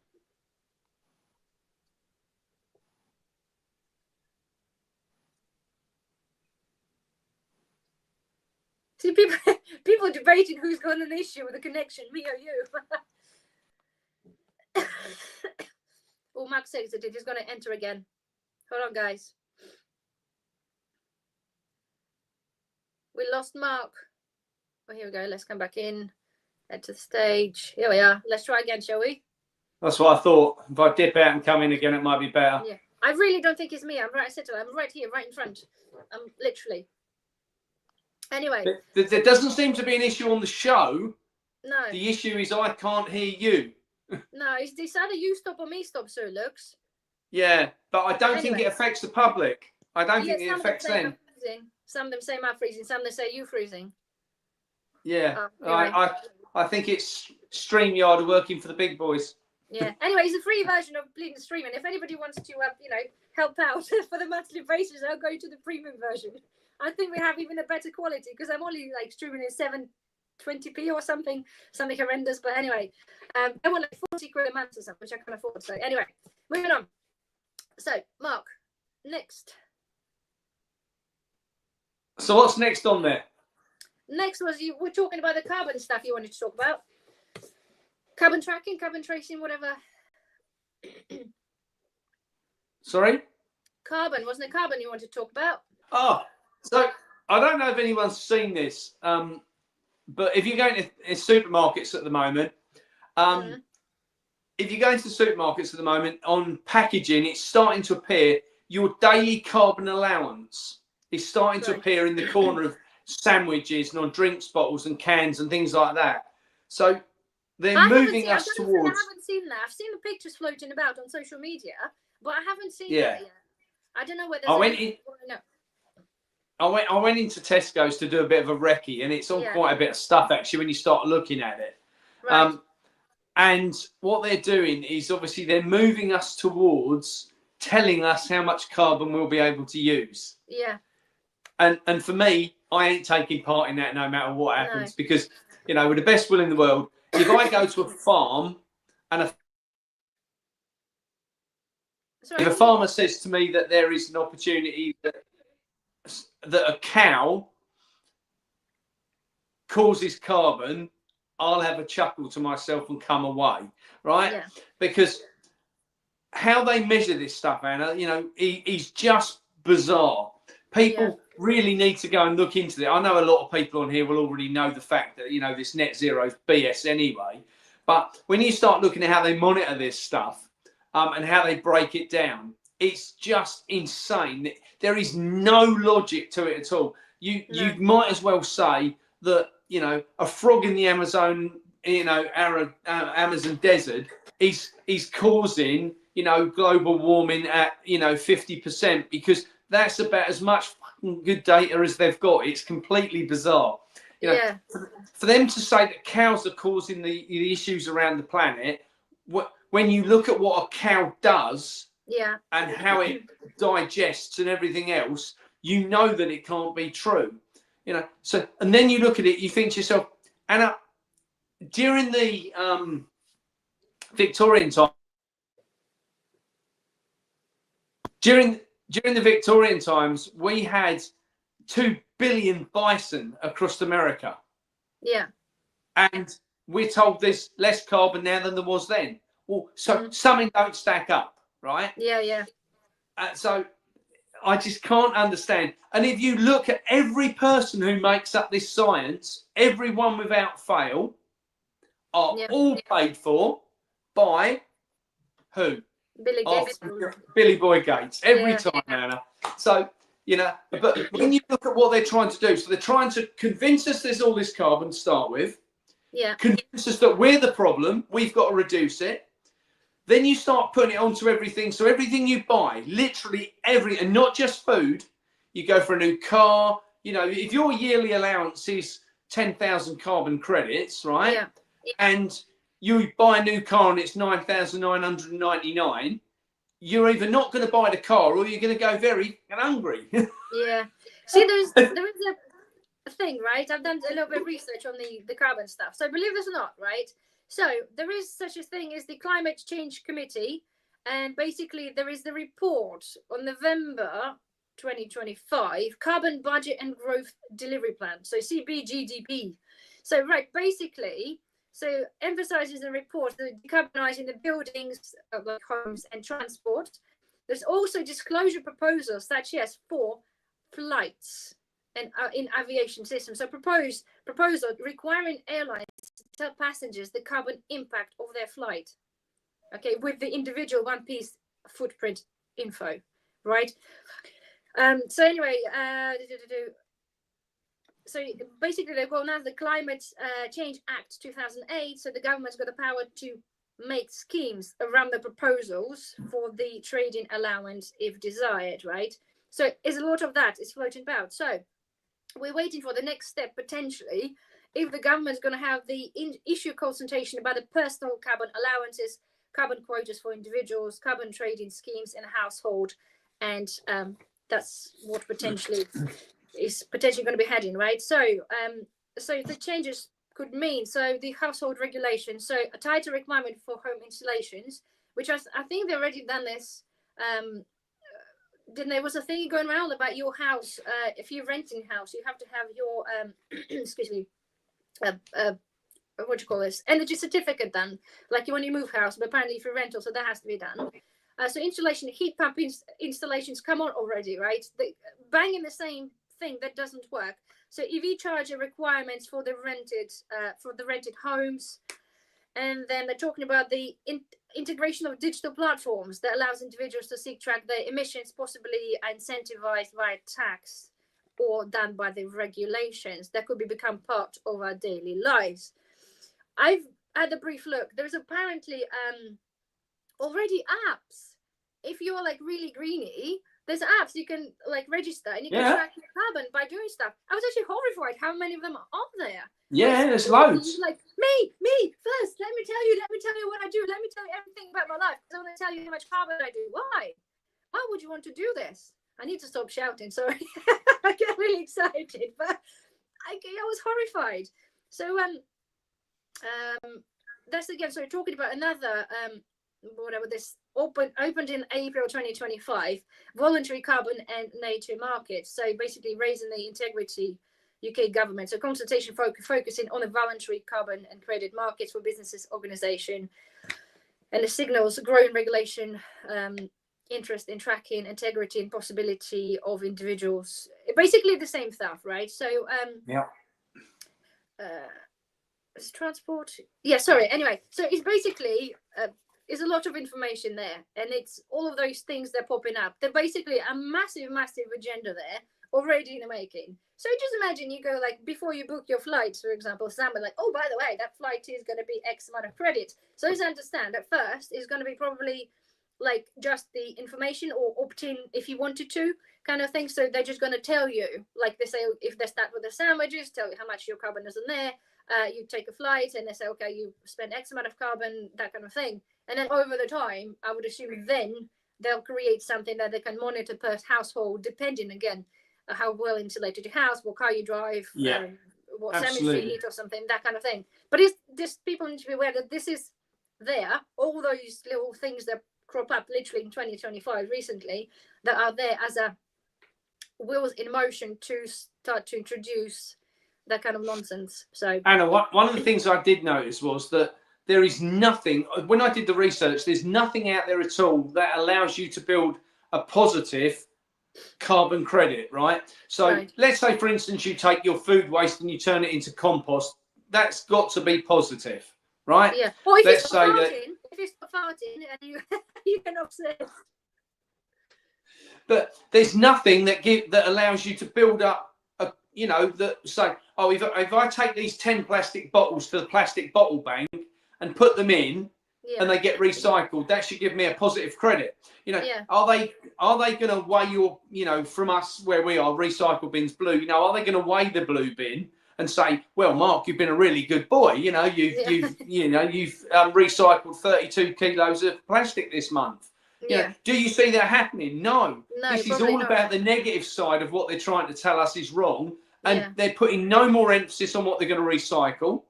[SPEAKER 1] See, people debating who's got an issue with the connection, me or you. Oh, Max says that it is going to enter again. Hold on, guys. We lost Mark. Oh, here we go. Let's come back in. Head to the stage. Here we are. Let's try again, shall we?
[SPEAKER 2] That's what I thought. If I dip out and come in again, it might be better.
[SPEAKER 1] Yeah. I really don't think it's me. I'm right here, right in front. I'm literally. Anyway.
[SPEAKER 2] There doesn't seem to be an issue on the show.
[SPEAKER 1] No.
[SPEAKER 2] The issue is I can't hear you.
[SPEAKER 1] No, it's either you stop or me stop, so it looks.
[SPEAKER 2] Yeah, but I don't think it affects the public. I don't think it affects them.
[SPEAKER 1] Some of them say I'm freezing, some of them say you freezing.
[SPEAKER 2] Yeah, anyway. I think it's StreamYard working for the big boys.
[SPEAKER 1] Yeah. Anyway, it's a free version of Bleeding Stream, and if anybody wants to, help out for the monthly basis, I'll go to the premium version. I think we have even a better quality because I'm only like streaming in 720p or something horrendous. But anyway, I want like 40 quid a month or something, which I can afford. So anyway, moving on. So Mark, next.
[SPEAKER 2] So what's next on there?
[SPEAKER 1] Next was you were talking about the carbon stuff you wanted to talk about. Carbon tracking, carbon tracing, whatever. Sorry? Carbon, wasn't it carbon you wanted to talk about?
[SPEAKER 2] Oh, so I don't know if anyone's seen this, but if you go into supermarkets at the moment, if you go into supermarkets at the moment, on packaging, it's starting to appear your daily carbon allowance is starting to appear in the corner of sandwiches and on drinks bottles and cans and things like that. So they're moving us towards.
[SPEAKER 1] I haven't seen that. I've seen the pictures floating about on social media, but I haven't seen that yet. I don't know whether.
[SPEAKER 2] I went into Tesco's to do a bit of a recce, and it's all quite a bit of stuff actually when you start looking at it. Right. And what they're doing is obviously they're moving us towards telling us how much carbon we'll be able to use.
[SPEAKER 1] Yeah.
[SPEAKER 2] And for me, I ain't taking part in that no matter what happens, because with the best will in the world, if I go to a farm and if a farmer says to me that there is an opportunity that a cow causes carbon, I'll have a chuckle to myself and come away, right? Yeah. Because how they measure this stuff, Anna, is just bizarre. People really need to go and look into it. I know a lot of people on here will already know the fact that, this net zero is BS anyway. But when you start looking at how they monitor this stuff and how they break it down, it's just insane. There is no logic to it at all. You might as well say that, a frog in the Amazon, Amazon desert is causing, global warming at, 50%, because that's about as much fucking good data as they've got. It's completely bizarre. For them to say that cows are causing the issues around the planet, when you look at what a cow does and how it digests and everything else, that it can't be true. So, and then you look at it, you think to yourself, Anna, during the Victorian time, during the Victorian times, we had 2 billion bison across America. Yeah. And we're told there's less carbon now than there was then. Well, so something don't stack up, right? Yeah, yeah. So I just can't understand. And if you look at every person who makes up this science, everyone without fail are all paid for by who?
[SPEAKER 1] Billy Gates.
[SPEAKER 2] Billy Boy Gates, every time, Anna. So, but when you look at what they're trying to do, so they're trying to convince us there's all this carbon to start with. Yeah. Convince us that we're the problem, we've got to reduce it. Then you start putting it onto everything. So everything you buy, literally everything, and not just food. You go for a new car. If your yearly allowance is 10,000 carbon credits, right? Yeah. And you buy a new car and it's 9,999. You're either not going to buy the car or you're going to go very hungry.
[SPEAKER 1] Yeah. See, there is a thing, right? I've done a little bit of research on the carbon stuff. So believe this or not, right? So there is such a thing as the Climate Change Committee, and basically there is the report on November 2025 Carbon Budget and Growth Delivery Plan, so CBGDP. So basically, so emphasizes the report that decarbonizing the buildings, like homes and transport. There's also disclosure proposals such as for flights and in aviation systems. So proposal requiring airlines to tell passengers the carbon impact of their flight. Okay, with the individual one-piece footprint info, right? So anyway, so basically they've got now the Climate Change Act 2008. So the government's got the power to make schemes around the proposals for the trading allowance if desired, right? So there's a lot of that is floating about. So we're waiting for the next step, potentially, if the government's going to have the issue consultation about the personal carbon allowances carbon quotas for individuals, carbon trading schemes in a household, and that's what is potentially going to be heading, right? So so the changes could mean, so the household regulation, so a tighter requirement for home installations, which I think they've already done this. Then there was a thing going around about your house. If you're renting a house, you have to have your excuse me, what do you call this, energy certificate done, like when you move house, but apparently for rental, so that has to be done. So installation, heat pump installations come on already, right? They banging the same thing that doesn't work. So EV charger requirements for the rented homes, and then they're talking about the integration of digital platforms that allows individuals to track their emissions, possibly incentivized via tax or done by the regulations that could become part of our daily lives. I've had a brief look. There's apparently already apps. If you're like really greeny, there's apps you can like register and you can track your carbon by doing stuff. I was actually horrified how many of them are up there.
[SPEAKER 2] Yeah, there's loads.
[SPEAKER 1] Like me first. Let me tell you what I do. Let me tell you everything about my life. I want to tell you how much carbon I do. Why would you want to do this? I need to stop shouting. Sorry, I get really excited, but I was horrified. So that's again. So we're talking about another whatever this opened in April 2025, voluntary carbon and nature markets. So basically raising the integrity UK government. So consultation focusing on the voluntary carbon and credit markets for businesses, organisation, and the signals growing regulation, interest in tracking integrity and possibility of individuals. Basically the same stuff, right? So transport. Yeah, sorry. Anyway, so it's basically is a lot of information there, and it's all of those things that are popping up. They're basically a massive agenda there already in the making. So just imagine you go like before you book your flights, for example, someone like, oh, by the way, that flight is going to be X amount of credits. So as I understand, at first it's going to be probably like just the information or opt in if you wanted to kind of thing. So they're just going to tell you, like they say, if they start with the sandwiches, tell you how much your carbon is in there. You take a flight and they say, okay, you spend X amount of carbon, that kind of thing. And then over the time, I would assume then they'll create something that they can monitor per household, depending again how well insulated your house, what car you drive, what sandwich you eat or something, that kind of thing. But it's just people need to be aware that this is there. All those little things that crop up literally in 2025 recently that are there as a wheels in motion to start to introduce that kind of nonsense. So
[SPEAKER 2] Anna, one of the things I did notice was that there is nothing, when I did the research, there's nothing out there at all that allows you to build a positive carbon credit, right? So let's say, for instance, you take your food waste and you turn it into compost. That's got to be positive, right?
[SPEAKER 1] Yeah. Or if let's say if you start farting and you can offset.
[SPEAKER 2] But there's nothing that allows you to build up that say, oh, if I take these 10 plastic bottles to the plastic bottle bank and put them in and they get recycled, that should give me a positive credit. Are they going to weigh your, from us where we are, recycle bins blue, are they going to weigh the blue bin and say, well, Mark, you've been a really good boy, you've recycled 32 kilos of plastic this month. Do you see that happening? No. This is all about the negative side of what they're trying to tell us is wrong, and they're putting no more emphasis on what they're going to recycle.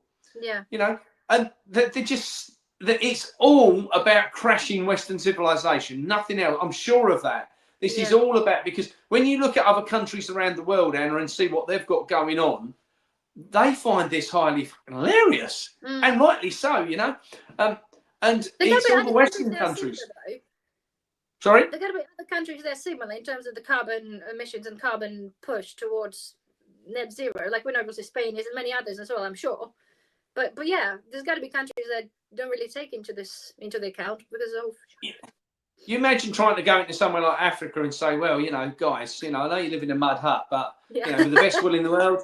[SPEAKER 2] And they're just, it's all about crashing Western civilization, nothing else. I'm sure of that. This is all about, because when you look at other countries around the world, Anna, and see what they've got going on, they find this highly hilarious, and rightly so, and it's all the Western countries. Sorry?
[SPEAKER 1] There are going to be other countries that are similar in terms of the carbon emissions and carbon push towards net zero. Like we know, obviously Spain is, and many others as well, I'm sure. But yeah, there's got to be countries that don't really take into the account because of.
[SPEAKER 2] You imagine trying to go into somewhere like Africa and say, well, guys, I know you live in a mud hut, but with the best will in the world,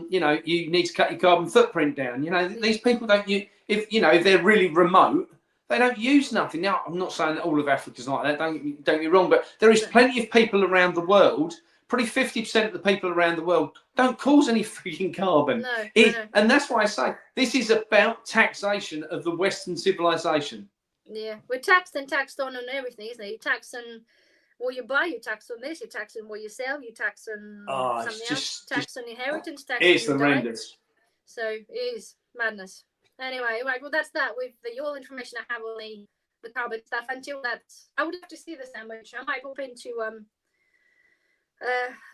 [SPEAKER 2] you need to cut your carbon footprint down. These people don't. If they're really remote. They don't use nothing. Now, I'm not saying that all of Africa's like that, don't get me wrong, but there is plenty of people around the world, probably 50% of the people around the world don't cause any freaking carbon.
[SPEAKER 1] No.
[SPEAKER 2] And that's why I say this is about taxation of the Western civilization.
[SPEAKER 1] Yeah, we're taxed and taxed on everything, isn't it? You tax on what you buy, you tax on this, you tax on what you sell, you tax on something else, tax on inheritance, tax on your
[SPEAKER 2] horrendous.
[SPEAKER 1] So it is madness. Anyway, right, well, that's that with all information I have on the carbon stuff. Until that, I would have to see the sandwich. I might pop into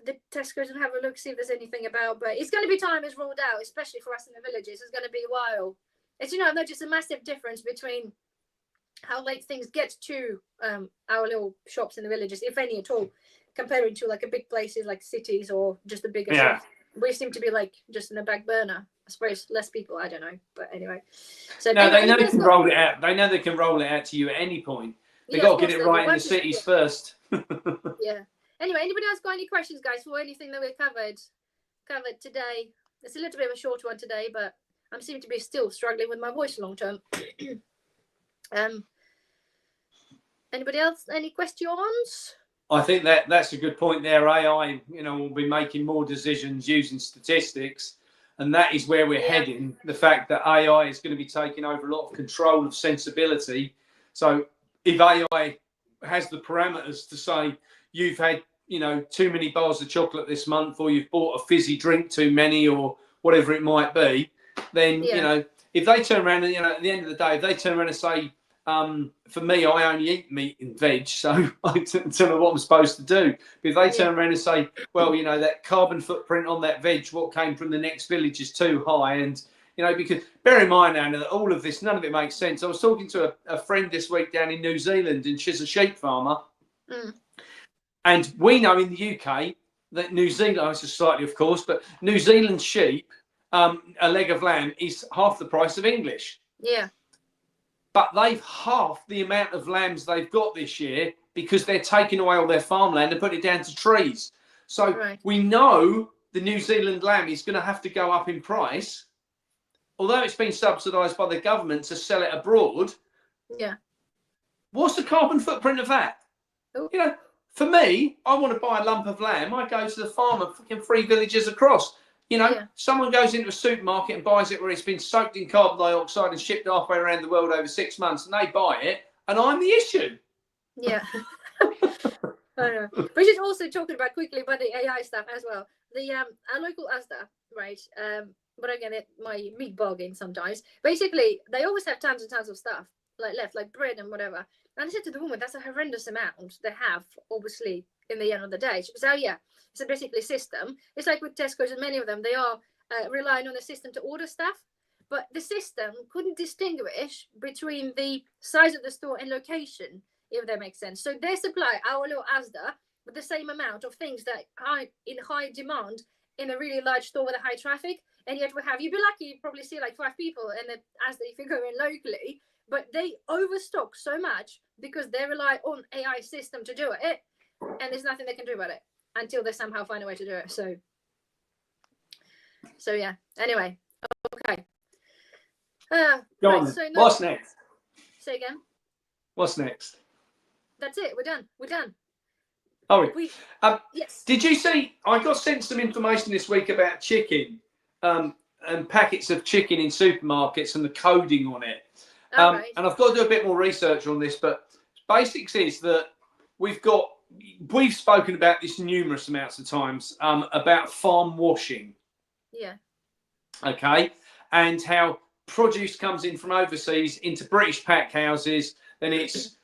[SPEAKER 1] the Tesco's and have a look, see if there's anything about, but it's going to be time it's rolled out, especially for us in the villages. It's going to be a while. It's, you know, there's just a massive difference between how late things get to our little shops in the villages, if any at all, comparing to like a big places like cities or just the bigger shops. We seem to be like just in a back burner. I suppose less people, I don't know, but anyway. So
[SPEAKER 2] no, they know they can roll it out. They know they can roll it out to you at any point. They've got to get it right in the cities first.
[SPEAKER 1] Yeah. Anyway, anybody else got any questions, guys, for anything that we covered today? It's a little bit of a short one today, but I'm seeming to be still struggling with my voice long term. Anybody else? Any questions?
[SPEAKER 2] I think that's a good point there. AI, you know, will be making more decisions using statistics, and that is where we're heading. The fact that AI is going to be taking over a lot of control of sensibility. So if AI has the parameters to say you've had, you know, too many bars of chocolate this month, or you've bought a fizzy drink too many, or whatever it might be, then you know, if they turn around and, you know, at the end of the day, if they turn around and say, for me, I only eat meat and veg, so I don't know what I'm supposed to do. But if they turn around and say, well, you know, that carbon footprint on that veg, what came from the next village is too high. And, you know, because bear in mind, Anna, that all of this, none of it makes sense. I was talking to a friend this week down in New Zealand, and she's a sheep farmer. And we know in the UK that New Zealand, oh, it's just slightly, of course, but New Zealand sheep, a leg of lamb is half the price of English.
[SPEAKER 1] Yeah.
[SPEAKER 2] But they've halved the amount of lambs they've got this year because they're taking away all their farmland and putting it down to trees. So we know the New Zealand lamb is going to have to go up in price, although it's been subsidised by the government to sell it abroad.
[SPEAKER 1] Yeah.
[SPEAKER 2] What's the carbon footprint of that? Ooh. You know, for me, I want to buy a lump of lamb. I go to the farmer, fucking 3 villages across. You know, someone goes into a supermarket and buys it where it's been soaked in carbon dioxide and shipped halfway around the world over 6 months, and they buy it, and I'm the issue.
[SPEAKER 1] Yeah. I know. We should also talk about quickly about the AI stuff as well. The our local Asda, right? But again, it my meat bargain sometimes. Basically, they always have tons and tons of stuff like left, like bread and whatever. And I said to the woman, that's a horrendous amount they have, obviously, in the end of the day. She said, oh yeah. It's a basically system. It's like with Tesco's and many of them, they are relying on a system to order stuff, but the system couldn't distinguish between the size of the store and location, if that makes sense. So they supply our little Asda with the same amount of things that are in high demand in a really large store with a high traffic, and yet you'd be lucky, you probably see like 5 people in the Asda if you go in locally, but they overstock so much because they rely on AI system to do it, and there's nothing they can do about it until they somehow find a way to do it. So yeah. Anyway, okay.
[SPEAKER 2] Go on. So what's next?
[SPEAKER 1] Say again.
[SPEAKER 2] What's next?
[SPEAKER 1] That's it. We're done.
[SPEAKER 2] Oh,
[SPEAKER 1] yes.
[SPEAKER 2] Did you see? I got sent some information this week about chicken, and packets of chicken in supermarkets and the coding on it. And I've got to do a bit more research on this, but basics is that we've spoken about this numerous amounts of times, about farm washing.
[SPEAKER 1] Yeah.
[SPEAKER 2] Okay. And how produce comes in from overseas into British pack houses, then it's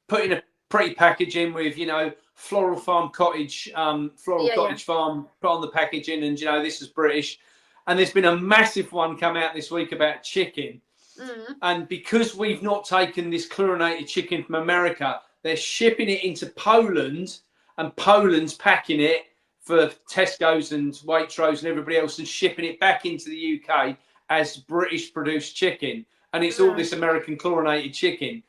[SPEAKER 2] put in a pretty packaging with, you know, floral cottage farm put on the packaging, and, you know, this is British. And there's been a massive one come out this week about chicken. And because we've not taken this chlorinated chicken from America, they're shipping it into Poland, and Poland's packing it for Tesco's and Waitrose and everybody else and shipping it back into the UK as British produced chicken. And it's all this American chlorinated chicken.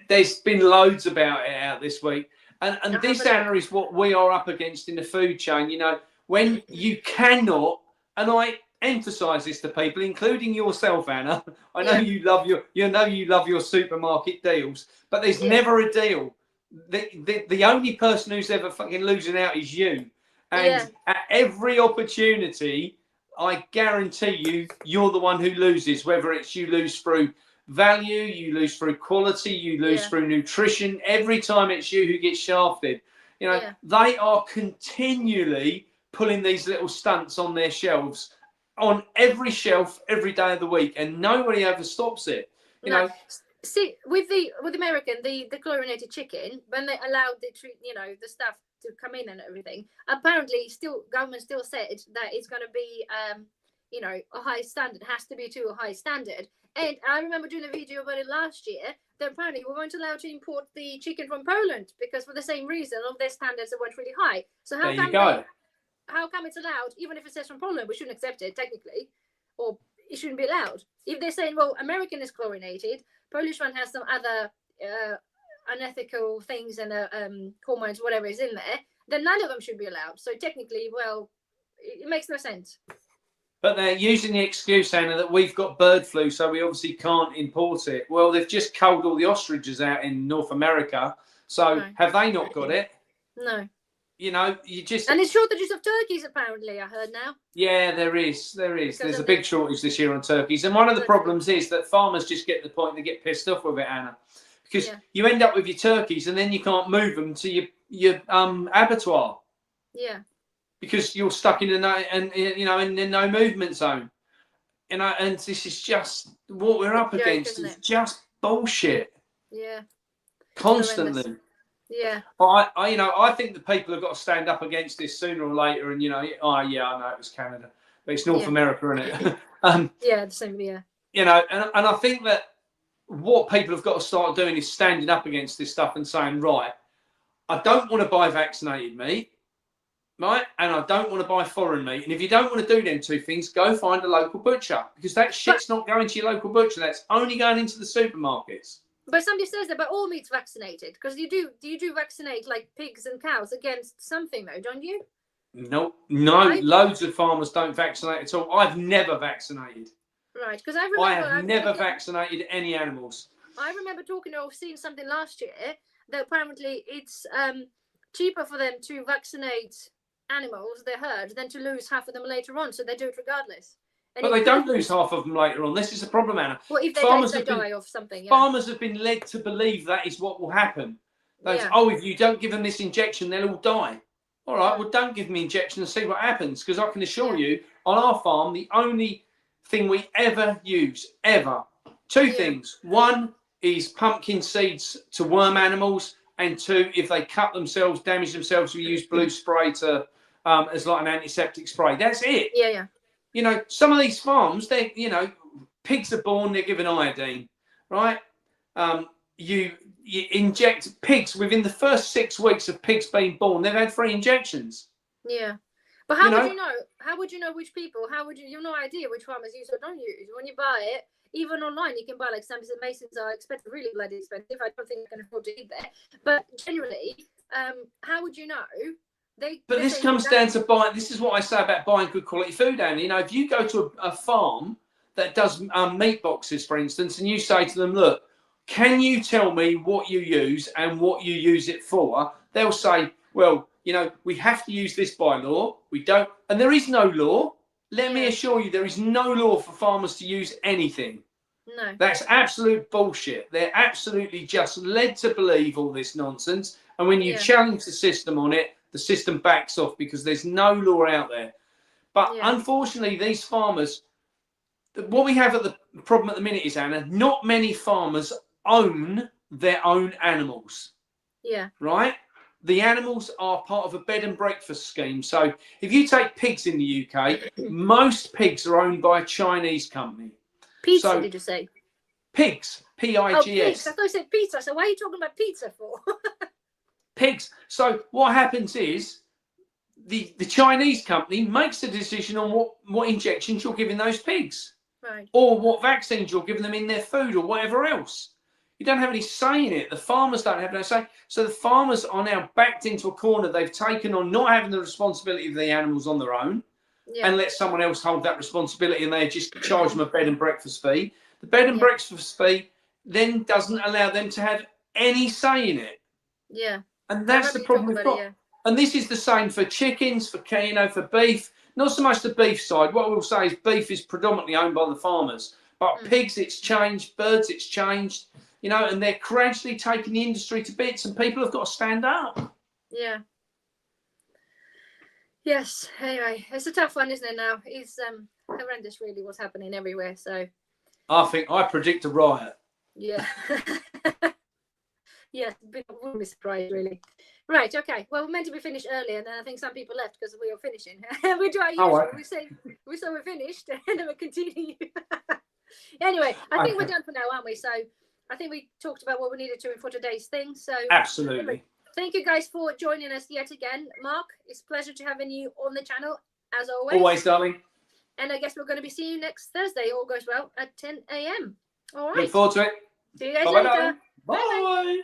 [SPEAKER 2] There's been loads about it out this week. And this, Anna, is what we are up against in the food chain. You know, when you cannot, and I emphasize this to people, including yourself, Anna. I know you love your supermarket deals, but there's never a deal. The only person who's ever fucking losing out is you. And at every opportunity, I guarantee you're the one who loses, whether it's you lose through value, you lose through quality, you lose through nutrition. Every time it's you who gets shafted. You know, they are continually pulling these little stunts on their shelves, on every shelf, every day of the week, and nobody ever stops it. You know.
[SPEAKER 1] See, with American, the chlorinated chicken, when they allowed the the stuff to come in and everything, apparently government still said that it's going to be a high standard, has to be to a high standard. And I remember doing a video about it last year that apparently we weren't allowed to import the chicken from Poland because for the same reason of their standards that weren't really high. So how come it's allowed, even if it says from Poland, we shouldn't accept it technically, or it shouldn't be allowed? If they're saying, well, American is chlorinated, Polish one has some other unethical things and hormones, whatever is in there, then none of them should be allowed. So technically, well, it makes no sense.
[SPEAKER 2] But they're using the excuse, Anna, that we've got bird flu, so we obviously can't import it. Well, they've just culled all the ostriches out in North America, so have they not got it?
[SPEAKER 1] No.
[SPEAKER 2] You know, you just...
[SPEAKER 1] And there's shortages of turkeys, apparently, I heard now.
[SPEAKER 2] Yeah, there is. There's a big shortage this year on turkeys. And one of the problems is that farmers just get to the point they get pissed off with it, Anna. Because you end up with your turkeys and then you can't move them to your abattoir.
[SPEAKER 1] Yeah.
[SPEAKER 2] Because you're stuck in a no movement zone. And this is just what we're up against. It's just bullshit.
[SPEAKER 1] Yeah.
[SPEAKER 2] Constantly.
[SPEAKER 1] Horrendous. Yeah.
[SPEAKER 2] But I think the people have got to stand up against this sooner or later. And I know it was Canada, but it's North America, isn't it?
[SPEAKER 1] Yeah, the same. Yeah.
[SPEAKER 2] And I think that what people have got to start doing is standing up against this stuff and saying, right, I don't want to buy vaccinated meat, right? And I don't want to buy foreign meat. And if you don't want to do them two things, go find a local butcher, because that shit's not going to your local butcher. That's only going into the supermarkets.
[SPEAKER 1] But somebody says that, but all meat's vaccinated, because you do vaccinate like pigs and cows against something, though, don't you?
[SPEAKER 2] No, right? Loads of farmers don't vaccinate at all. I've never vaccinated.
[SPEAKER 1] Right, because I
[SPEAKER 2] have never vaccinated any animals.
[SPEAKER 1] I remember seeing something last year that apparently it's cheaper for them to vaccinate animals, their herd, than to lose half of them later on, so they do it regardless. And
[SPEAKER 2] but they don't lose half of them later on. This is the problem, Anna.
[SPEAKER 1] Well, if they die of something. Yeah.
[SPEAKER 2] Farmers have been led to believe that is what will happen. If you don't give them this injection, they'll all die. All right, well, don't give them the injection and see what happens. Because I can assure you, on our farm, the only thing we ever use, two things. One is pumpkin seeds to worm animals. And two, if they cut themselves, damage themselves, we use blue spray as like an antiseptic spray. That's it.
[SPEAKER 1] Yeah.
[SPEAKER 2] Some of these farms, pigs are born, they're given iodine, right? You inject pigs within the first 6 weeks of pigs being born. They've had 3 injections.
[SPEAKER 1] Yeah. But how would you know? How would you know which people? You have no idea which farmers use or don't use. When you buy it, even online, you can buy like some Masons are expensive, really bloody expensive. I don't think I can afford to eat there. But generally, how would you know?
[SPEAKER 2] This comes down to buying. This is what I say about buying good quality food, Annie. If you go to a farm that does meat boxes, for instance, and you say to them, look, can you tell me what you use and what you use it for? They'll say, well, we have to use this by law. We don't. And there is no law. Let me assure you, there is no law for farmers to use anything.
[SPEAKER 1] No.
[SPEAKER 2] That's absolute bullshit. They're absolutely just led to believe all this nonsense. And when you challenge the system on it, the system backs off because there's no law out there. But unfortunately, these farmers, what we have at the problem at the minute is, Anna, not many farmers own their own animals.
[SPEAKER 1] Yeah.
[SPEAKER 2] Right? The animals are part of a bed and breakfast scheme. So if you take pigs in the UK, most pigs are owned by a Chinese company.
[SPEAKER 1] Pizza, did you say?
[SPEAKER 2] Pigs. Pigs.
[SPEAKER 1] Oh, pigs. I thought you said pizza. So why are you talking about pizza for?
[SPEAKER 2] Pigs. So what happens is the Chinese company makes the decision on what injections you're giving those pigs.
[SPEAKER 1] Right.
[SPEAKER 2] Or what vaccines you're giving them in their food or whatever else. You don't have any say in it. The farmers don't have no say. So the farmers are now backed into a corner. They've taken on not having the responsibility of the animals on their own and let someone else hold that responsibility, and they just charge them a bed and breakfast fee. The bed and breakfast fee then doesn't allow them to have any say in it.
[SPEAKER 1] Yeah.
[SPEAKER 2] And that's the problem we've got. And this is the same for chickens, for for beef. Not so much the beef side. What I will say is beef is predominantly owned by the farmers. But pigs, it's changed. Birds, it's changed. You know, and they're gradually taking the industry to bits, and people have got to stand up.
[SPEAKER 1] Yeah. Yes. Anyway, it's a tough one, isn't it? Now it's horrendous, really, what's happening everywhere. So
[SPEAKER 2] I predict a riot.
[SPEAKER 1] Yeah. Yes, I wouldn't be surprised, really. Right. Okay. Well, we're meant to be finished earlier, and then I think some people left because we were finishing. We do our usual.
[SPEAKER 2] Right.
[SPEAKER 1] We say we're finished, and then we continue. Anyway, I think we're done for now, aren't we? So I think we talked about what we needed to for today's thing. So
[SPEAKER 2] Absolutely.
[SPEAKER 1] Thank you guys for joining us yet again. Mark, it's a pleasure to having you on the channel, as always.
[SPEAKER 2] Always, darling.
[SPEAKER 1] And I guess we're going to be seeing you next Thursday. All goes well at 10 a.m. All right.
[SPEAKER 2] Look forward to it.
[SPEAKER 1] See you guys
[SPEAKER 2] Bye-bye,
[SPEAKER 1] later.
[SPEAKER 2] darling. Bye. Bye.